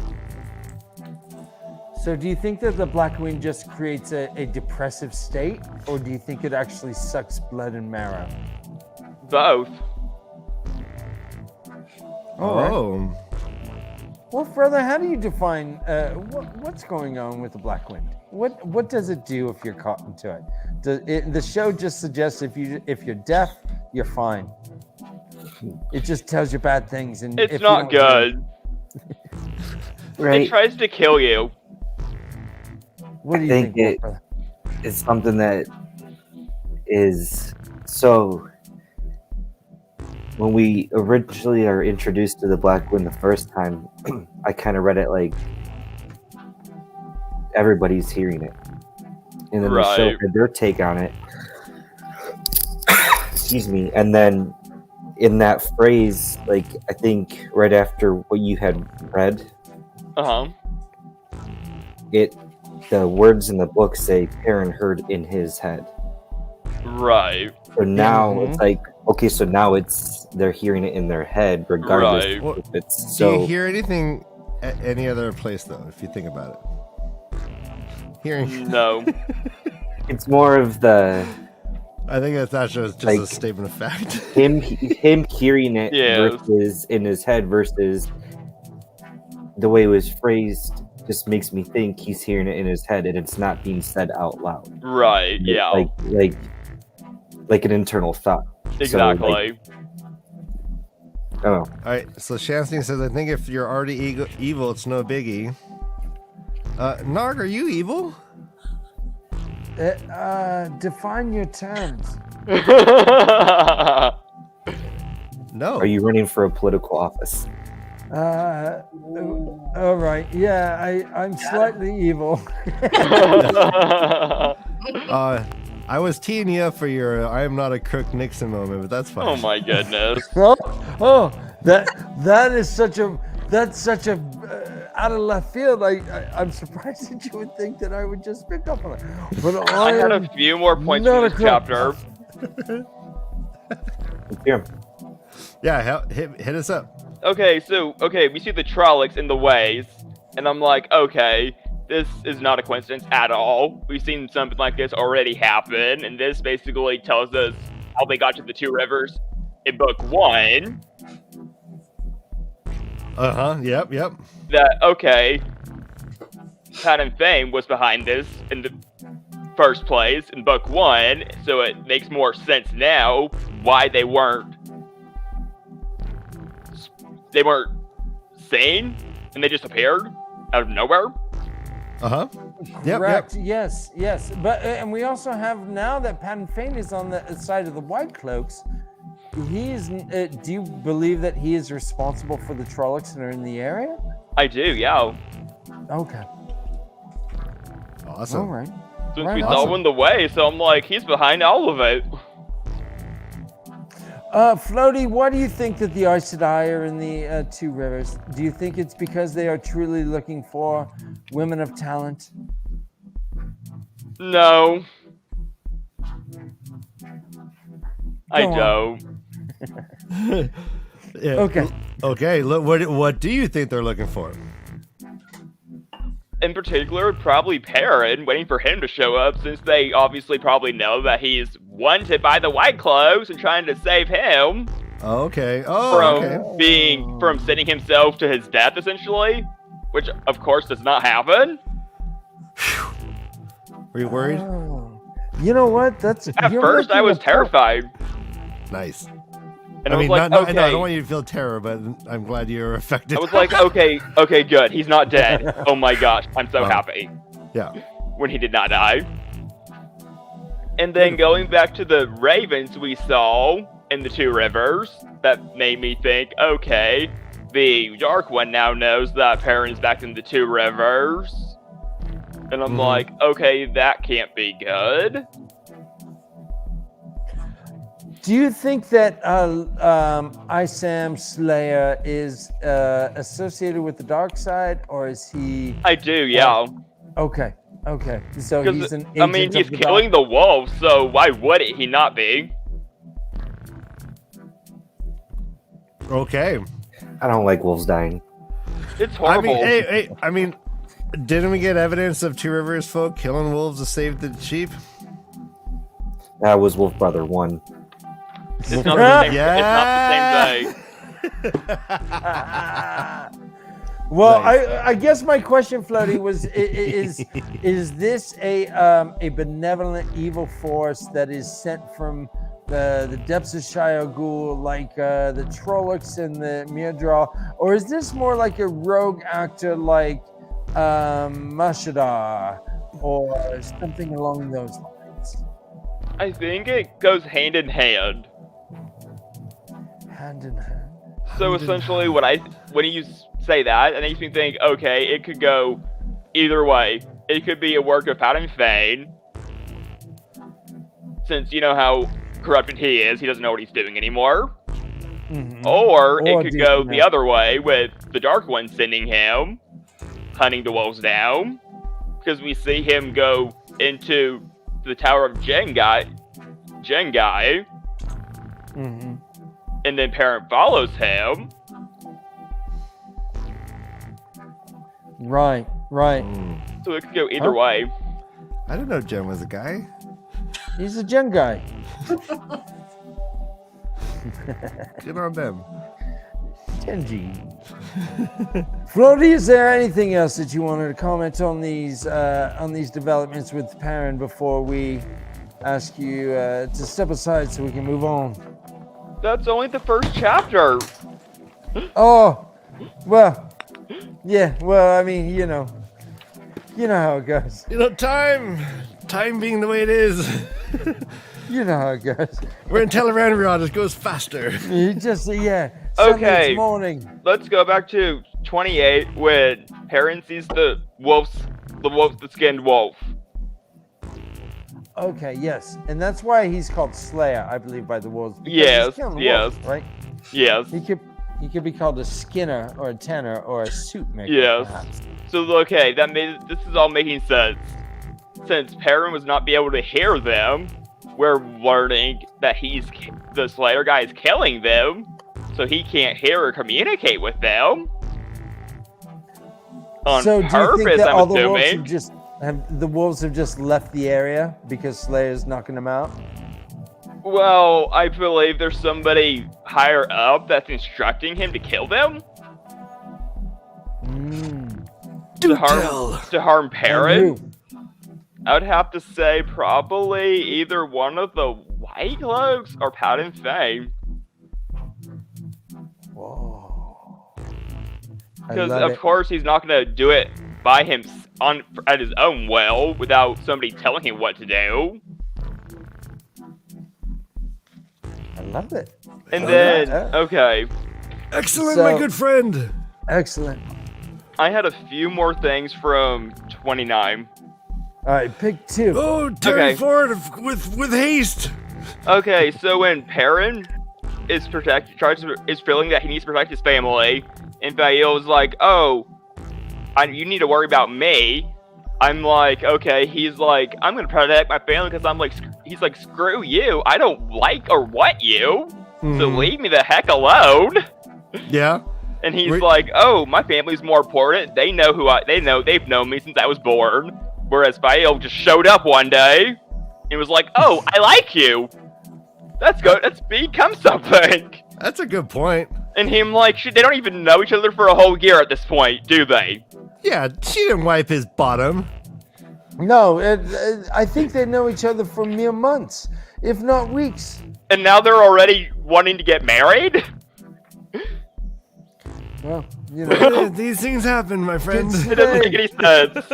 So do you think that the Black Wind just creates a depressive state, or do you think it actually sucks blood and marrow? Both. All right. Oh. Well, brother, how do you define what's going on with the Black Wind? What does it do if you're caught into it? The show just suggests if you're deaf, you're fine. It just tells you bad things, and It's if you not don't- good. Right. It tries to kill you. What do you think think, brother? It's something that is so. When we originally are introduced to the Black Wind the first time, I kind of read it like everybody's hearing it, and then the show Right. had their take on it. Excuse me, and then in that phrase, like I think right after what you had read, the words in the book say Perrin heard in his head. Right. So now Mhm. it's like, okay, so now they're hearing it in their head, regardless Right. Well, if it's Do you so. hear anything at any other place though? If you think about it, hearing. No. It's more of the I think that's just Like- a statement of fact. him hearing it Yes. versus in his head versus the way it was phrased. Just makes me think he's hearing it in his head and it's not being said out loud. Right. Yeah. Like an internal thought. exactly. So, like, I don't know. All right. So Shanstein says, I think if you're already evil, it's no biggie. Narg, are you evil? Define your terms. No. Are you running for a political office? All right. Yeah, I'm slightly evil. I was teeing you up for your "I am not a crook" Nixon moment, but that's fine. Oh my goodness. That is such a out of left field. I'm surprised that you would think that I would just pick up on it. But I had a am few more points not for a this crook. chapter. Here. Yeah, hit us up. Okay, we see the Trollocs in the ways, and I'm like, okay, this is not a coincidence at all. We've seen something like this already happen, and this basically tells us how they got to the two rivers in book 1. Yep. That, okay, Pat and Fame was behind this in the first place in book 1, so it makes more sense now why they weren't seen and they just appeared out of nowhere. Uh-huh. Yep. Correct. Yes. But and we also have now that Patton Fane is on the side of the White Cloaks. He's. Do you believe that he is responsible for the Trollocs that are in the area? I do, yeah. Okay. Awesome. All right. Since Right we on. saw him the way, so I'm like, he's behind all of it. Floaty, why do you think that the Aes Sedai are in the Two Rivers? Do you think it's because they are truly looking for women of talent? No. I Go on. don't. Yeah. Okay. Okay. Look, what do you think they're looking for? In particular, probably Perrin, waiting for him to show up, since they obviously probably know that he's wanted by the White Cloaks and trying to save him Okay. from sending himself to his death, essentially, which of course does not happen. Were you worried? Oh. You know what? That's At you're first, I making was a point. terrified, Nice. and I I was mean, like, no, okay. I don't want you to feel terror, but I'm glad you're affected. I was like, okay, good. He's not dead. Oh my gosh, I'm so Oh. happy yeah. when he did not die. And then going back to the ravens we saw in the Two Rivers, that made me think, okay, the Dark One now knows that Perrin's back in the Two Rivers. And I'm like, okay, that can't be good. Do you think that Isam Slayer is associated with the dark side, or is he? I do, yeah. Okay. So he's Because, an agent I mean, he's of the killing the wolves, so why would he not be? Okay. I don't like wolves dying. It's horrible. I mean, didn't we get evidence of Two Rivers folk killing wolves to save the sheep? That was Wolf Brother 1. It's not the same, Yeah. it's not the same thing. Well, Nice. I guess my question, Floaty, was is this a benevolent evil force that is sent from the depths of Shire Ghoul, like the Trollocs and the Mirdraw, or is this more like a rogue actor like Mashadar or something along those lines? I think it goes hand in hand. Hand in hand. So essentially, when you say that, it makes me think, okay, it could go either way. It could be a work of Patton Fane, since you know how corrupted he is, he doesn't know what he's doing anymore. Mhm. Or it could do go you the know? other way, with the Dark One sending him, hunting the wolves down, because we see him go into the Tower of Jengai, Mhm. and then Perrin follows him. Right. So it could go either way. I didn't know Jen was a guy. He's a gen guy. Good on them. Genji. Floaty, is there anything else that you wanted to comment on these developments with Perrin before we ask you to step aside so we can move on? That's only the first chapter. Oh, well, yeah. Well, I mean, you know how it goes. You know, time being the way it is. You know how it goes. We're in Teleran, it goes faster. You just suddenly Okay. it's morning. Let's go back to 28 when Perrin sees the skinned wolf. Okay, yes, and that's why he's called Slayer, I believe, by the wolves. because Yes, he's killing yes. wolves, right? Yes. He could be called a skinner or a tanner or a suit maker. Yes. Perhaps. So okay, this is all making sense. Since Perrin was not be able to hear them, we're learning that the Slayer guy is killing them, so he can't hear or communicate with them. On So do you purpose, think that I'm all the wolves assuming. the wolves have just left the area because Slayer's knocking them out? Well, I believe there's somebody higher up that's instructing him to kill them. To harm Perrin. And I would have to say probably either one of the White Cloaks or Patton Fane. whoa. I Because love of it. course he's not gonna do it by at his own will without somebody telling him what to do. I love it. And Oh, then, yeah. okay, Excellent, So- my good friend. Excellent. I had a few more things from 29. All right, pick 2. Oh, Terry Okay. Ford with haste. Okay, so when Perrin is feeling that he needs to protect his family, and Fael's like, "Oh, you need to worry about me." I'm like, okay. He's like, "I'm gonna protect my family because I'm like," he's like, "Screw you! I don't like or want you, so Mhm. leave me the heck alone." Yeah. And he's Wait. like, "Oh, my family's more important. They've known me since I was born." Whereas Fael just showed up one day and was like, "Oh, I like you. That's good. Let's become something." That's a good point. And him like, shit, they don't even know each other for a whole year at this point, do they? Yeah, she didn't wipe his bottom. No, I think they know each other for mere months, if not weeks. And now they're already wanting to get married? Well, you know, These things happen, my friend. It doesn't make any sense.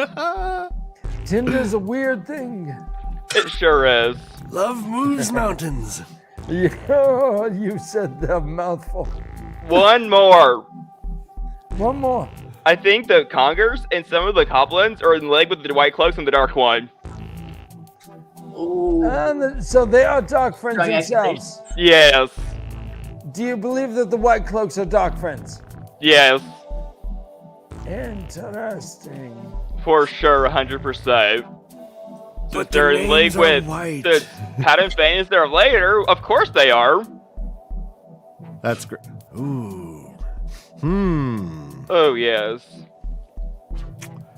Tinder's a weird thing. It sure is. Love moves mountains. Yeah, you said the mouthful. One more. One more. I think the Congers and some of the Goblins are in leg with the White Cloaks and the Dark One. Ooh. And so they are dark friends Strong themselves. Yes. Do you believe that the White Cloaks are dark friends? Yes. Interesting. For sure, 100%. But Since their they're in league names are with white. the Pattern Fans there later, of course they are. That's great. Ooh. Oh, yes.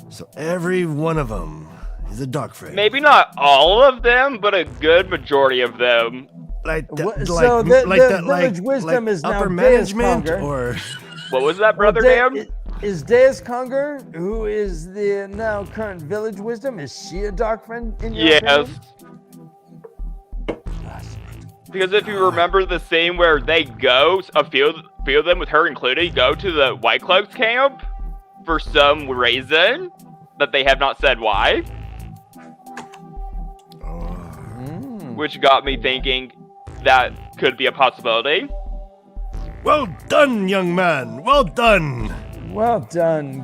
So every one of them is a dark friend. Maybe not all of them, but a good majority of them. Like that, What- like, so the like Village that, like, Wisdom like is now upper Deus management, Conger. or What was that, Brother Well, Dan? Is Deus Conger, who is the now current Village Wisdom, is she a dark friend in your Yes. opinion? Because if you remember the scene where they go, a few of them, with her included, go to the White Cloaks camp for some reason that they have not said why. Which got me thinking that could be a possibility. well done, young man. Well done. Well done.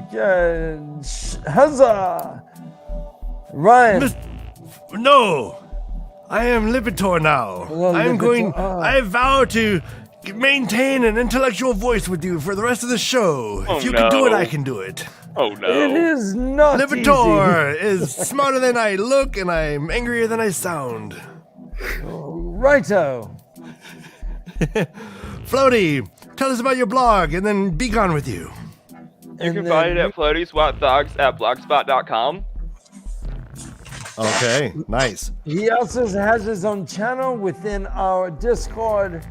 Huzzah! Ryan. Mis- No, I am Lipitor now. Well, I am Lipitor, going. ah. I vow to maintain an intellectual voice with you for the rest of the show. Oh, if you can do it, no. I can do it. Oh no. It is not Lipitor is smarter than I look, and I'm angrier than I sound. easy. Righto. Floaty, tell us about your blog, and then be gone with you. You can find it at floatieswatdogs@blogspot.com. Okay, nice. He also has his own channel within our Discord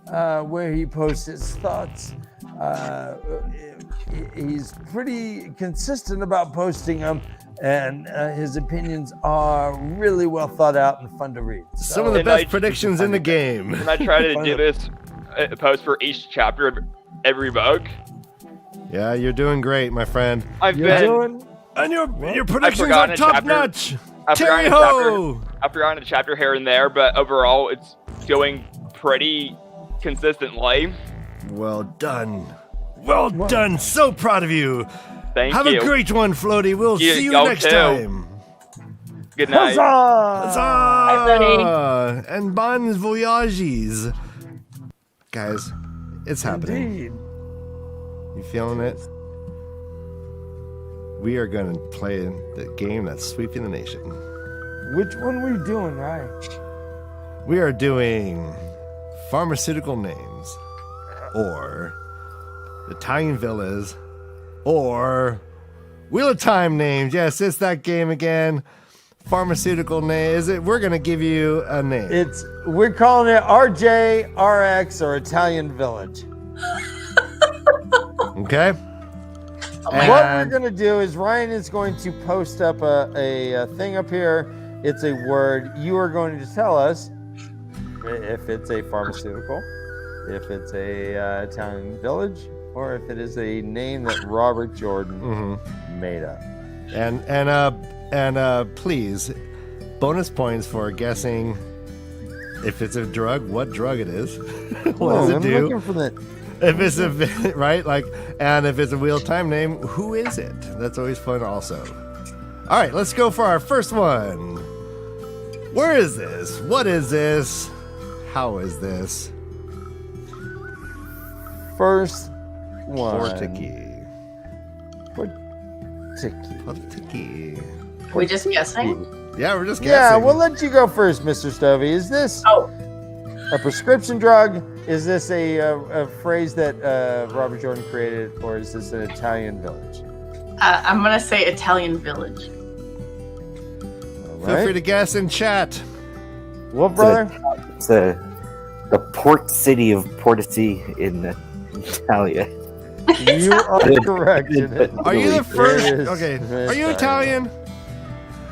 where he posts his thoughts. He's pretty consistent about posting them, and his opinions are really well thought out and fun to read. Some of the And best I- predictions in the game. And I try to do this post for each chapter of every book. Yeah, you're doing great, my friend. I've You're been doing And your predictions are forgotten a top chapter. notch. I've Terry forgotten ho! I've forgotten a chapter here and there, but overall it's going pretty consistently. Well done. Well done. So proud of you. Thank Have you. a great one, Floaty. We'll You- see you y'all next too. time. Good night. Huzzah! Huzzah! And bon voyages. Guys, it's happening. Indeed. You feeling it? We are going to play the game that's sweeping the nation. Which one were you doing, right? We are doing pharmaceutical names, or Italian villas, or Wheel of Time names. Yes, it's that game again. Pharmaceutical name. We're gonna give you a name. We're calling it RJ, RX, or Italian Village. Okay. What we're gonna do is Ryan is going to post up a thing up here. It's a word. You are going to tell us if it's a pharmaceutical, if it's a Italian village, or if it is a name that Robert Jordan made up. And please, bonus points for guessing if it's a drug, what drug it is. What does it I'm do? looking for that. If it's a right, like, and if it's a wheel time name, who is it? That's always fun also. All right, let's go for our first one. Where is this? What is this? How is this? First one. Portiki. Portiki. Are we just guessing? Yeah, we're just guessing. Yeah, we'll let you go first, Mr. Stovey. Is this Oh, a prescription drug? Is this a phrase that Robert Jordan created, or is this an Italian village? I'm gonna say Italian village. All Feel free right. to guess in chat. Wolf brother? It's the port city of Portici in Italia. You are correct. Are you the first? It is. Okay. It's Are you Italian?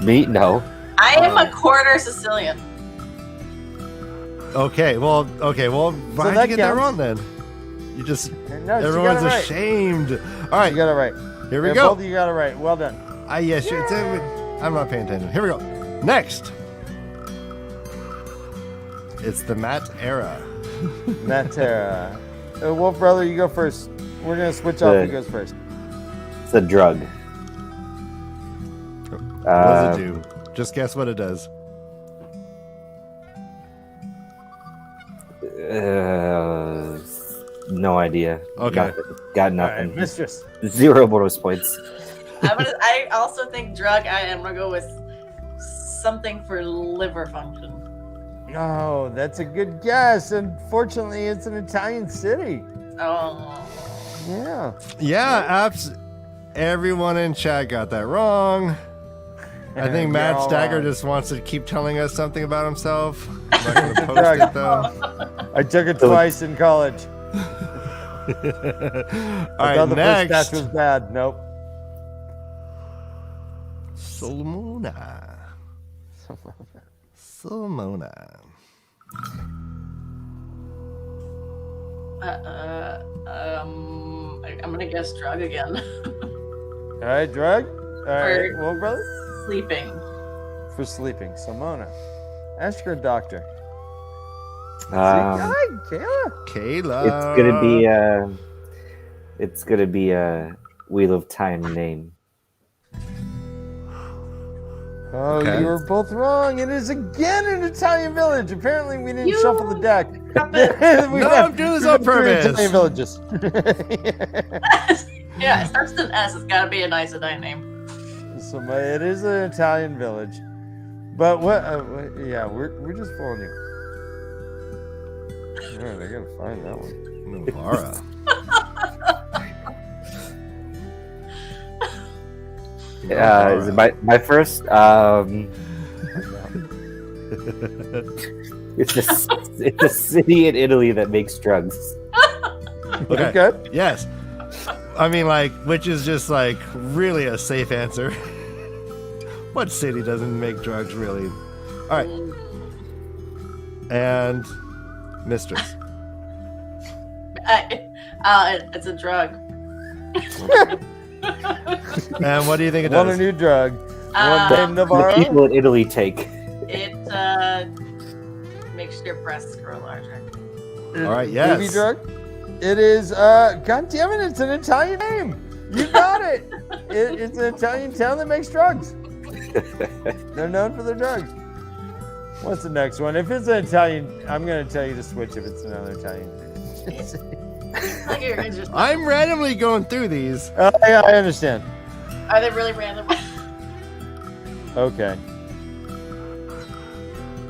Me? No. I am a quarter Sicilian. Okay. Well. Why did that you get that counts. wrone then? You just No, you everyone's got it right. ashamed. All right. You got it right. Here we Yeah, go. Both of you got it right. Well done. Yes. I'm not paying attention. Here we go. Next. It's the Matt era. Matera. Wolf brother, you go first. We're gonna switch off. Good. Who goes first? It's a drug. What does it do? Just guess what it does. No idea. Okay. Nothing. Got All nothing. right, mistress. 0 bonus points. I also think drug. I am gonna go with something for liver function. Oh, that's a good guess. Unfortunately, it's an Italian city. Oh, Yeah. Yeah. Everyone in chat got that wrong. I think You're Matt all Stagger wrong. just wants to keep telling us something about himself. I'm not going to post drug. it though. I took it twice in college. All I right, thought the next. first batch was bad. Nope. Solomona. I'm gonna guess drug again. All right, drug. All right, Wolf brother. Sleeping. For sleeping, Simona. Ask your doctor. Um, Kayla. Kayla. It's gonna be a Wheel of Time name. Oh, Okay. you were both wrong. It is again an Italian village. Apparently, we didn't You- shuffle the deck. No, I'm doing this on purpose. Italian villages. Yeah, it starts with an S. It's gotta be a nice Italian name. So it is an Italian village, but yeah, we're just fooling you. All right, I gotta find that one. Novara. Is it my first? It's a city in Italy that makes drugs. Okay. Okay. Yes. I mean, like, which is just like really a safe answer. What city doesn't make drugs, really? All right. And Mistress. It's a drug. And what do you think it Want a does? new drug? One named The Navarro? people in Italy take. It makes your breasts grow larger. All right, yes. Baby drug? It is, God damn it, it's an Italian name. You got it. It's an Italian town that makes drugs. They're known for their drugs. What's the next one? If it's an Italian, I'm going to tell you to switch if it's another Italian. Like you're just- I'm randomly going through these. Yeah, I understand. Are they really random? Okay.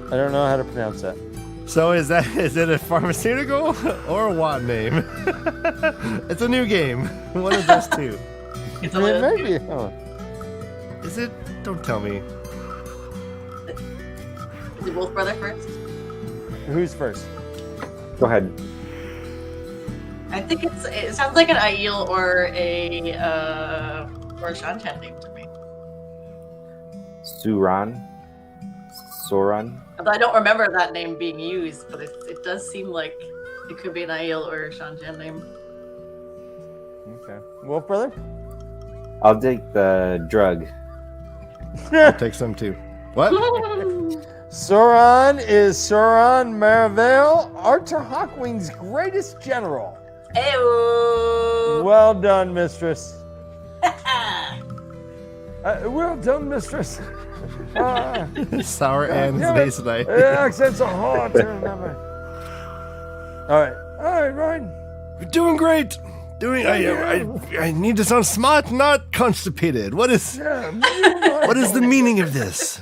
I don't know how to pronounce that. So is it a pharmaceutical or a WAT name? It's a new game. What is this two? It's a little Maybe. Oh. Is it? Don't tell me. Is it Wolf Brother first? Who's first? Go ahead. I think it sounds like an Aiel or a Shantan name to me. Soran. Although I don't remember that name being used, but it does seem like it could be an Aiel or a Shantan name. Okay. Wolf brother? I'll take the drug. I'll take some too. What? Sauron is Sauron Maravel, Arthur Hawkwing's greatest general. Ew. Well done, mistress. Well done, mistress. Sour and space tonight. Accents are hard to remember. All right, Ryan. You're doing great. I need to sound smart, not constipated. What is the meaning of this?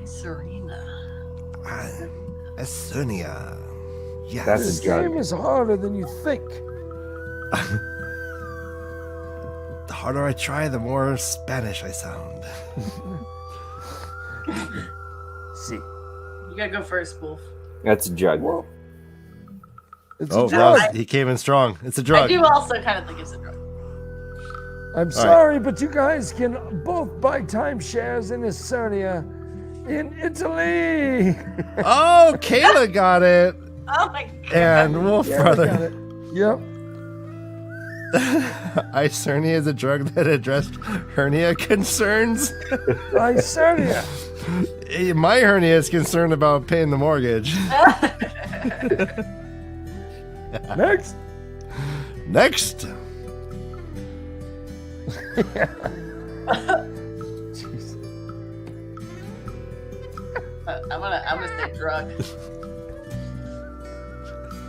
Serena. Esonia. Yes. That's This a drug. game is harder than you think. The harder I try, the more Spanish I sound. See. You gotta go first, Wolf. That's a drug. Well, it's Oh, a drug. Ross, he came in strong. It's a I drug. do also kind of think it's a drug. I'm sorry, but you guys can both buy timeshares in Estonia, in Italy. Oh, Kayla got it. Oh my god. And Wolf Yeah, I Brother. got it. Yep. Icernia is a drug that addressed hernia concerns. Icernia. My hernia is concerned about paying the mortgage. Next. Next. Jeez. I'm gonna say drug.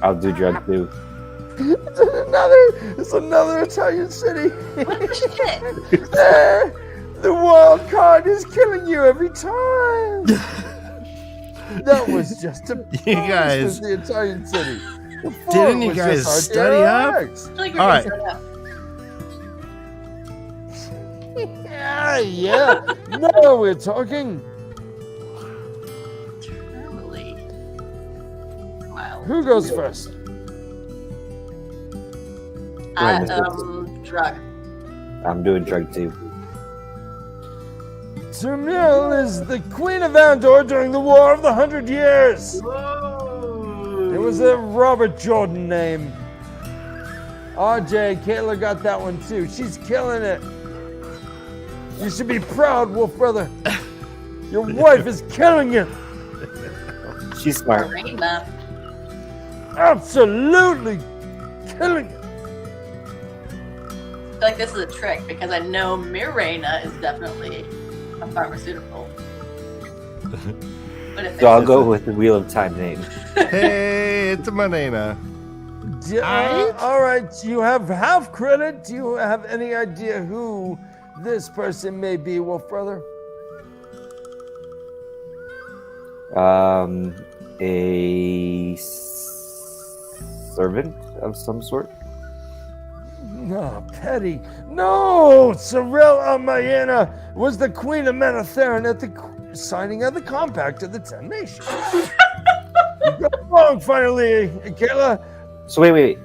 I'll do drug too. It's another Italian city. What the shit? The wild card is killing you every time. That was just a You guys- the Italian city. Before Didn't it you was guys just study up? RDRX. I feel like we're All gonna right. start out. Yeah. No, we're talking. Terminally. Wow. Who goes first? Drug. I'm doing drug too. Turnil is the Queen of Andor during the War of the 100 Years. It was a Robert Jordan name. RJ, Kayla got that one too. She's killing it. You should be proud, Wolf Brother. Your wife is killing you. She's smart. Serena. Absolutely killing it. I feel like this is a trick because I know Mirena is definitely a pharmaceutical. But if So I'll go with the Wheel of Time name. Hey, it's Manena. All right, you have half credit. Do you have any idea who this person may be, Wolf Brother? A servant of some sort. No, petty. No, Sorella Mayana was the Queen of Menatherin at the signing of the Compact of the Ten Nations. You got it wrong, finally, Kayla. So wait.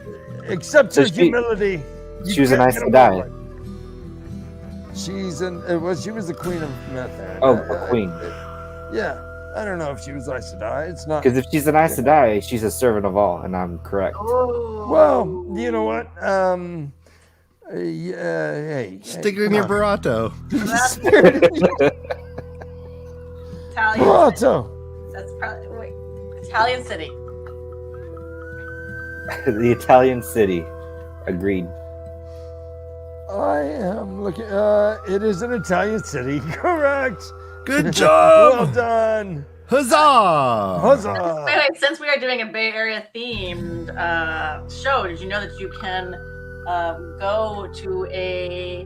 Accept So your she- humility. You she was an can't Aes get it Sedai. wrong. She was the Queen of Menatherin. Oh, a queen. Yeah, I don't know if she was Aes Sedai. It's not. Because if she's an Aes Sedai, she's a servant of all, and I'm correct. Well, you know what? Hey. Stick it in your burrito. Italian. Barato. That's probably wait. Italian city. The Italian city. Agreed. I am looking. It is an Italian city. Correct. Good Well job. done. Huzzah! Huzzah. Wait, since we are doing a Bay Area themed show, did you know that you can go to a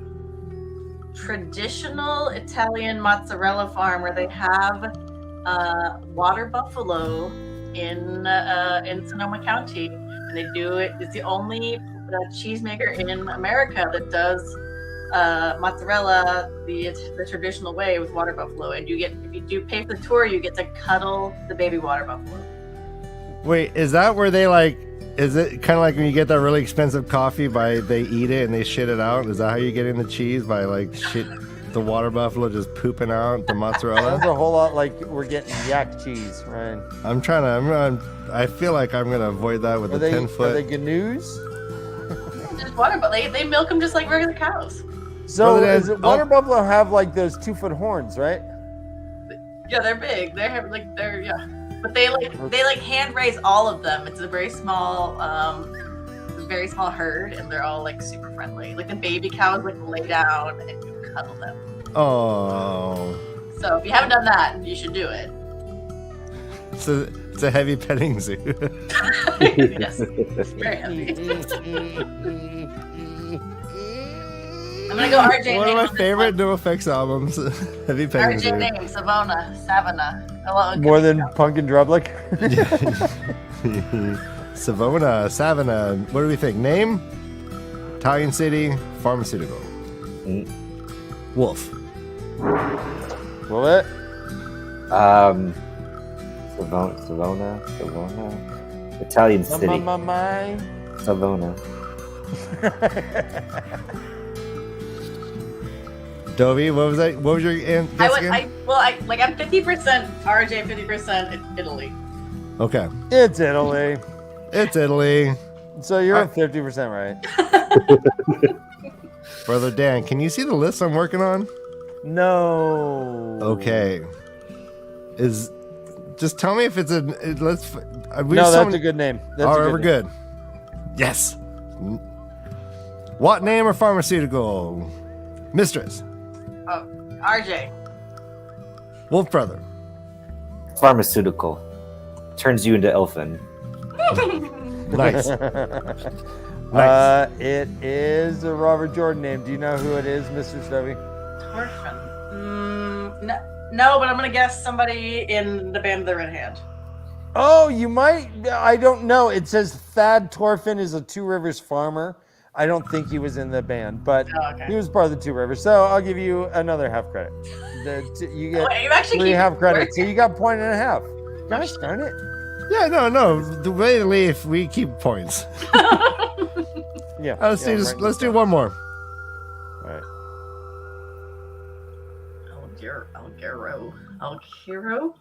traditional Italian mozzarella farm where they have water buffalo in Sonoma County, and they do it. It's the only cheesemaker in America that does mozzarella the traditional way with water buffalo, and if you do pay for the tour, you get to cuddle the baby water buffalo. Wait, is that where they is it kind of like when you get that really expensive coffee they eat it and they shit it out? Is that how you're getting the cheese, by shit the water buffalo just pooping out the mozzarella? Sounds a whole lot like we're getting yak cheese, right? I feel like I'm gonna avoid that with Are the they 10-foot. gnu's? Just water, but they milk them just like regular cows. So Brother Dan, is it water buffalo have like those 2-foot horns, right? Yeah, they're big. But they hand raise all of them. It's a very small herd, and they're all like super friendly. Like the baby cows like lay down and you cuddle them. Oh. So if you haven't done that, you should do it. So it's a heavy petting zoo. Yes, it's very heavy. I'm gonna go RJ. One of name my on this favorite one. NoFX albums. Heavy petting zoo. RJ name Savannah. More than Pumpkin Drublick? Savannah. What do we think? Name? Italian city. Pharmaceutical. Wolf. Will it? Savona. Italian city. My. Savona. Dovey, what was that? What was your guess again? I'm 50% RJ, 50% Italy. Okay. It's Italy. It's Italy. So you're at 50% right. Brother Dan, can you see the list I'm working on? No. Okay. Just tell me if it's No, that's a good name. All right, we're good. Yes. What name or pharmaceutical? Mistress. Oh, RJ. Wolf brother. Pharmaceutical. Turns you into elfin. Nice. It is a Robert Jordan name. Do you know who it is, Mr. Stovey? Torfin. No, but I'm gonna guess somebody in the band of the Red Hand. Oh, you might. I don't know. It says Thad Torfin is a Two Rivers farmer. I don't think he was in the band, but he was part of the Two Rivers. So I'll give you another half credit. You get you actually 3 keep half credits. So working. you got point and a half. Gosh darn it. Yeah, no. The way to leave, we keep points. Yeah. Let's do one more. All right. Algero.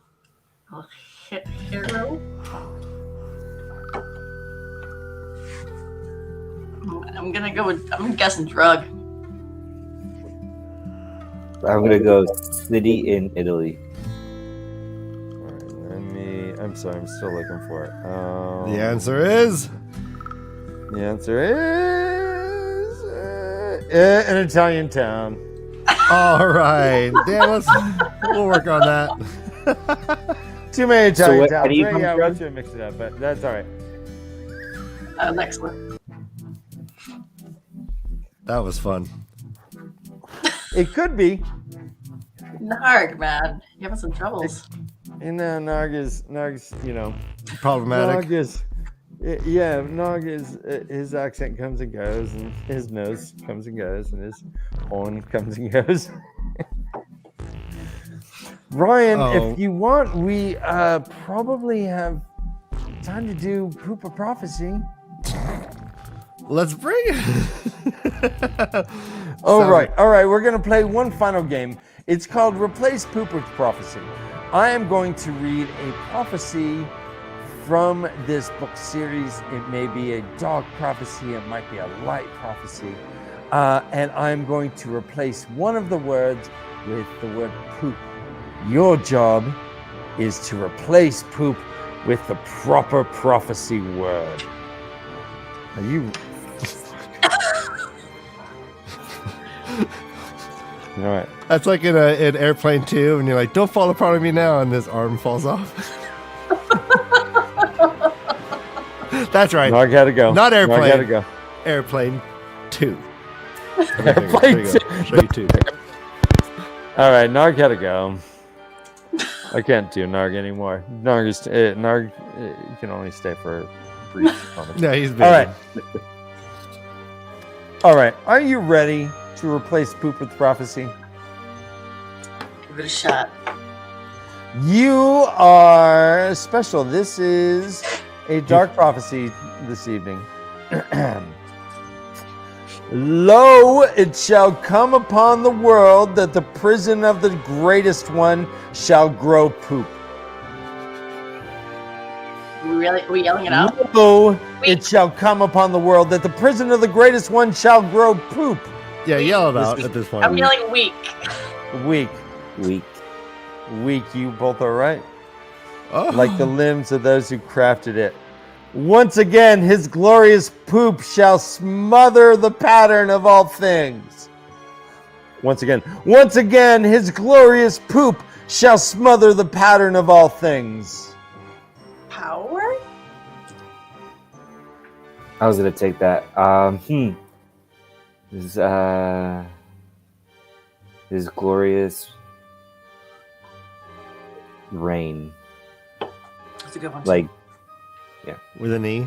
I'm guessing drug. I'm gonna go city in Italy. All right, I'm sorry. I'm still looking for it. The answer is an Italian town. all right. Dan, we'll work on that. Too many Italian how towns. do you Yeah, come we from? should mix it up, but that's all right. Next one. That was fun. It could be. Narg, man. You're having some troubles. Narg is, Problematic. Narg is, his accent comes and goes, and his nose comes and goes, and his horn comes and goes. Ryan, if you want, we probably have time to do Poop of Prophecy. Let's bring it. All right. We're going to play one final game. It's called Replace Poop with Prophecy. I am going to read a prophecy from this book series. It may be a dog prophecy. It might be a light prophecy. And I'm going to replace one of the words with the word poop. Your job is to replace poop with the proper prophecy word. Are you... All right. That's like in Airplane 2, and you're like, don't fall apart on me now, and his arm falls off. That's right. Narg had to go. Not Airplane. Narg had to go. Airplane 2. Airplane 2. Show you 2. All right, Narg had to go. I can't do Narg anymore. Narg can only stay for a brief moment. No, he's busy. All right. Are you ready to replace poop with prophecy? Give it a shot. You are special. This is a dark prophecy this evening. Lo, it shall come upon the world that the prison of the greatest one shall grow poop. Are we yelling it out? Lo, it shall come upon the world that the prison of the greatest one shall grow poop. Yeah, yell it out at this point. I'm yelling weak. Weak. You both are right. Oh. Like the limbs of those who crafted it. Once again, his glorious poop shall smother the pattern of all things. Once again, his glorious poop shall smother the pattern of all things. Power? I was gonna take that. His glorious reign. That's a good one. Like, With an E.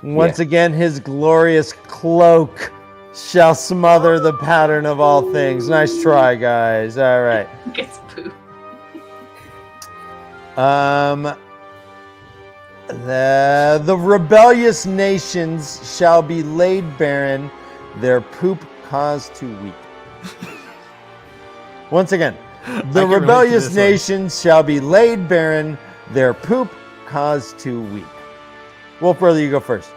Once again, his glorious cloak shall smother the pattern of all things. Nice try, guys. All right. Gets poop. The rebellious nations shall be laid barren, their poop caused to weep. Once again, the can relate to rebellious this one. nations shall be laid barren, their poop caused to weep. Wolf Brother, you go first.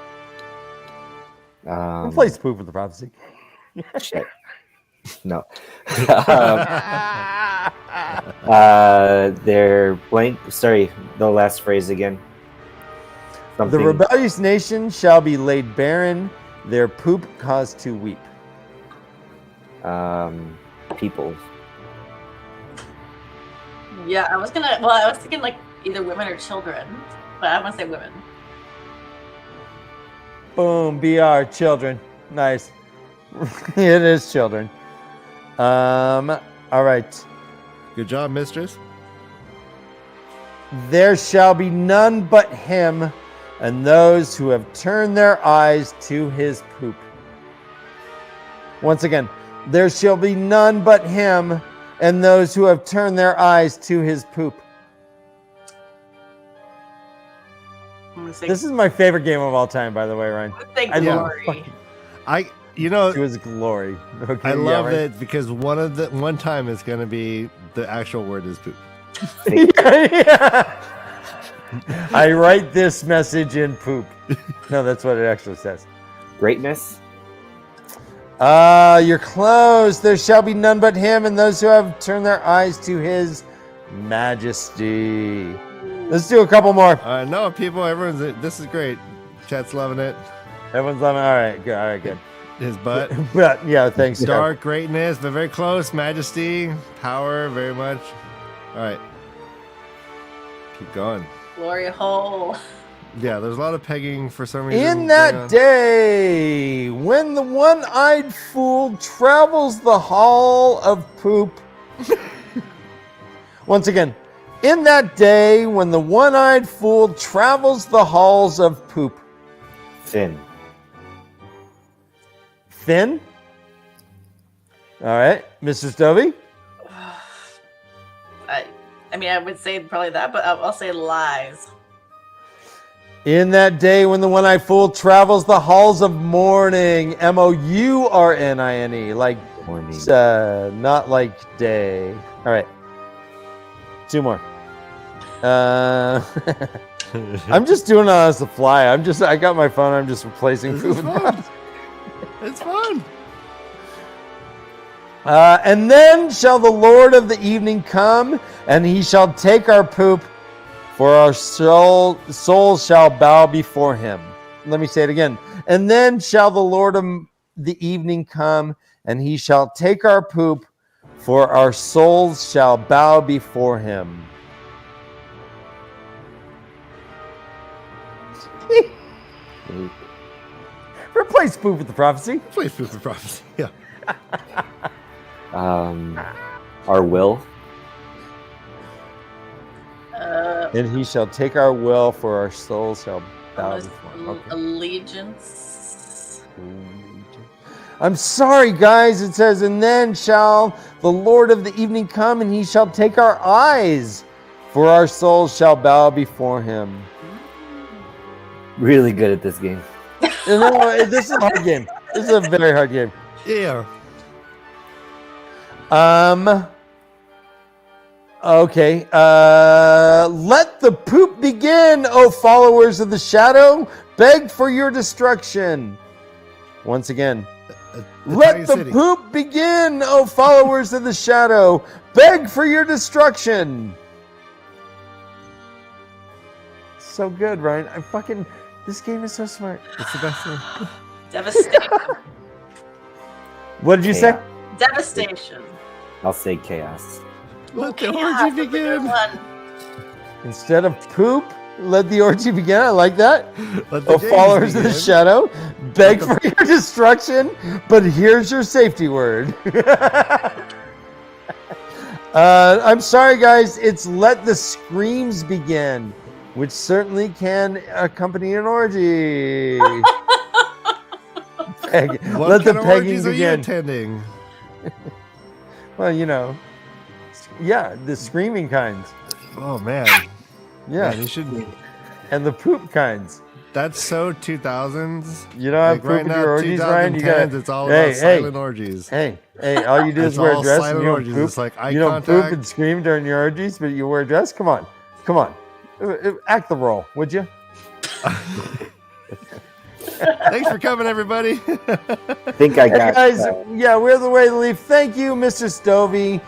Replace poop with the prophecy. shit. No. They're blank. Sorry, the last phrase again. The Something. rebellious nation shall be laid barren, their poop caused to weep. People. Yeah, I was thinking like either women or children, but I want to say women. Boom, BR, children. Nice. It is children. All right. Good job, mistress. There shall be none but him and those who have turned their eyes to his poop. Once again, there shall be none but him and those who have turned their eyes to his poop. I'm gonna say, This is my favorite game of all time, by the way, Ryan. I'm gonna say I love glory. fucking- To To his glory. Okay, I love right? it because one time it's gonna be the actual word is poop. Yeah. I write this message in poop. No, that's what it actually says. Greatness. You're close. There shall be none but him and those who have turned their eyes to his majesty. Let's do a couple more. No, people, this is great. Chat's loving it. Everyone's loving it. All right, good. All right, good. His butt. But, yeah, thanks. Jeff. Dark greatness, but very close. Majesty, power, very much. All right. Keep going. Glory hole. Yeah, there's a lot of pegging for some reason. In going that on. day, when the one-eyed fool travels the hall of poop. Once again, in that day, when the one-eyed fool travels the halls of poop. Thin. Thin? All right, Mr. Stovey? I mean, I would say probably that, but I'll say lies. In that day when the one-eyed fool travels the halls of mourning, mourning, like Morning. not like day. All right, two more. I'm just doing it on the fly. I got my phone. I'm just replacing This food. is fun. It's fun. And then shall the Lord of the evening come, and he shall take our poop, for our souls shall bow before him. Let me say it again. And then shall the Lord of the evening come, and he shall take our poop, for our souls shall bow before him. Replace poop with the prophecy. Please proof of prophecy. Yeah. Our will. And he shall take our will, for our souls shall bow before him. Okay. Allegiance. I'm sorry, guys. It says, and then shall the Lord of the evening come, and he shall take our eyes, for our souls shall bow before him. Really good at this game. No, this is a hard game. This is a very hard game. Yeah. Okay. Let the poop begin, O followers of the shadow. Beg for your destruction. Once again, Let the City. poop begin, oh followers of the shadow. Beg for your destruction. So good, Ryan. This game is so smart. It's the best thing. Devastation. What did you say? Devastation. I'll say chaos. Let the Yeah, orgy the bigger begin. one. Instead of poop, let the orgy begin. I like that. Let the Oh, games followers of the begin. shadow, beg for your destruction, but here's your safety word. I'm sorry, guys. It's let the screams begin, which certainly can accompany an orgy. What Let the kind of pegging orgies are you begin. attending? Well, yeah, the screaming kinds. Oh man. Yeah, Man, you should. and the poop kinds. That's so 2000s. You don't have Like poop right in now, your orgies, Ryan. You got 2010s, it's all hey, about silent orgies. Hey, all you do is It's wear a all dress and silent you don't orgies. poop. It's like eye You don't poop contact. and scream during your orgies, but you wear a dress. Come on. Act the role, would you? Thanks for coming, everybody. I think I Hey got. guys, yeah, we're the way to leave. Thank you, Mr. Stovey,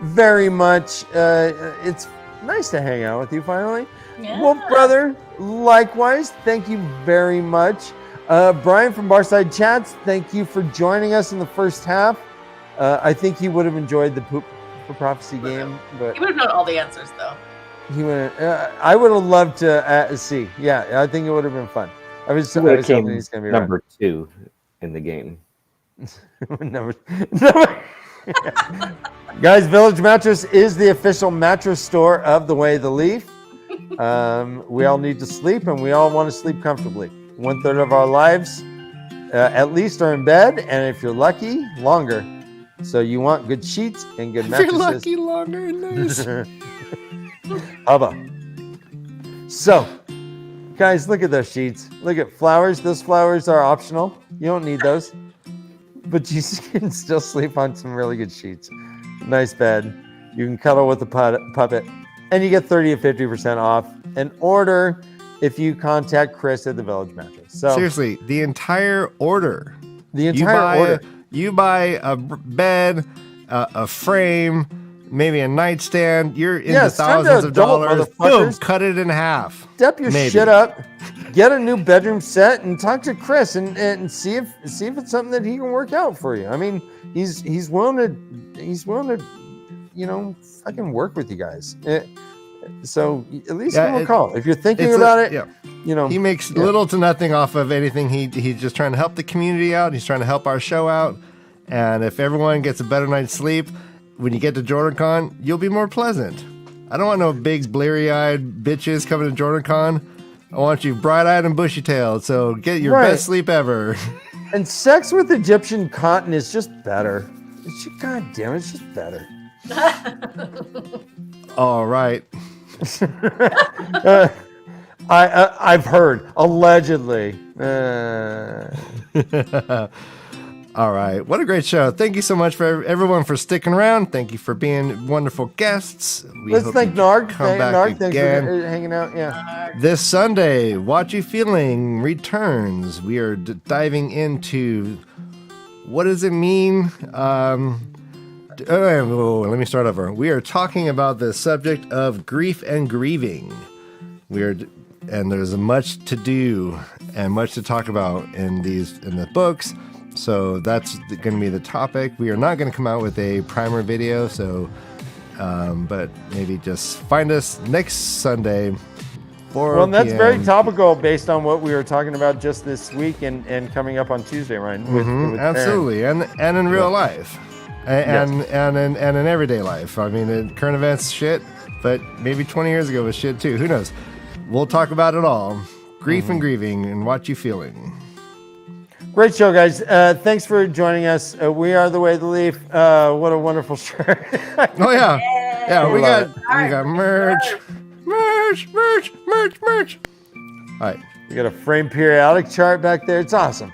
very much. It's nice to hang out with you finally. Yeah. Wolf Brother, likewise. Thank you very much. Brian from Barside Chats, thank you for joining us in the first half. I think he would have enjoyed the Poop for Prophecy game, but You would have known all the answers, though. he would. I would have loved to see. Yeah, I think it would have been fun. I was Who hoping came he's going to be number 2 in the game? number. Guys, Village Mattress is the official mattress store of the Way of the Leaf. We all need to sleep, and we all want to sleep comfortably. 1/3 of our lives, at least, are in bed, and if you're lucky, longer. So you want good sheets and good If you're mattresses. lucky, longer, nice. Hubba. So, guys, look at those sheets. Look at flowers. Those flowers are optional. You don't need those. But you can still sleep on some really good sheets. Nice bed. You can cuddle with the puppet. And you get 30 to 50% off an order if you contact Chris at the Village Mattress. So Seriously, the entire order. the entire order. You buy a bed, a frame, maybe a nightstand. You're in Yeah, the it's time to thousands of adult, dollars. Boom, motherfuckers. cut it in half. Step your Maybe. shit up, get a new bedroom set, and talk to Chris and see if it's something that he can work out for you. I mean, he's willing to fucking work with you guys. So at least give him a call if you're thinking about it. Yeah. You know, He makes little to nothing off of anything. He's just trying to help the community out. He's trying to help our show out. And if everyone gets a better night's sleep, when you get to JordanCon, you'll be more pleasant. I don't want no big bleary-eyed bitches coming to JordanCon. I want you bright-eyed and bushy-tailed. So get your best sleep ever. and sex with Egyptian cotton is just better. God damn it, it's just better. All right. I've heard allegedly. All right. What a great show. Thank you so much for everyone for sticking around. Thank you for being wonderful guests. Let's hope thank you Narg. come back Narg, thanks again. for hanging out. Yeah. This Sunday, What You Feeling returns. We are diving into what does it mean? Let me start over. We are talking about the subject of grief and grieving. And there's much to do and much to talk about in the books. So that's going to be the topic. We are not going to come out with a primer video. So, but maybe just find us next Sunday. Well, and that's very topical based on what we were talking about just this week and coming up on Tuesday, right? With absolutely, and in real life, and in everyday life. I mean, in current events shit, but maybe 20 years ago was shit too. Who knows? We'll talk about it all. Grief and grieving and what you feeling. Great show, guys. Thanks for joining us. We are the Way of the Leaf. What a wonderful shirt. Oh yeah, yeah. We love got merch. All right. We got a framed periodic chart back there. It's awesome.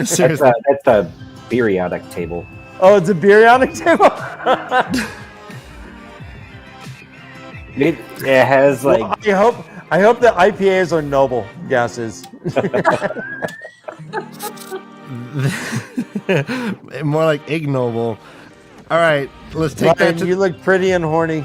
Seriously. That's a periodic table. Oh, it's a periodic table? It has like Well, I hope the IPAs are noble gases. More like ignoble. All right, let's take Ryan, that to you look pretty and horny.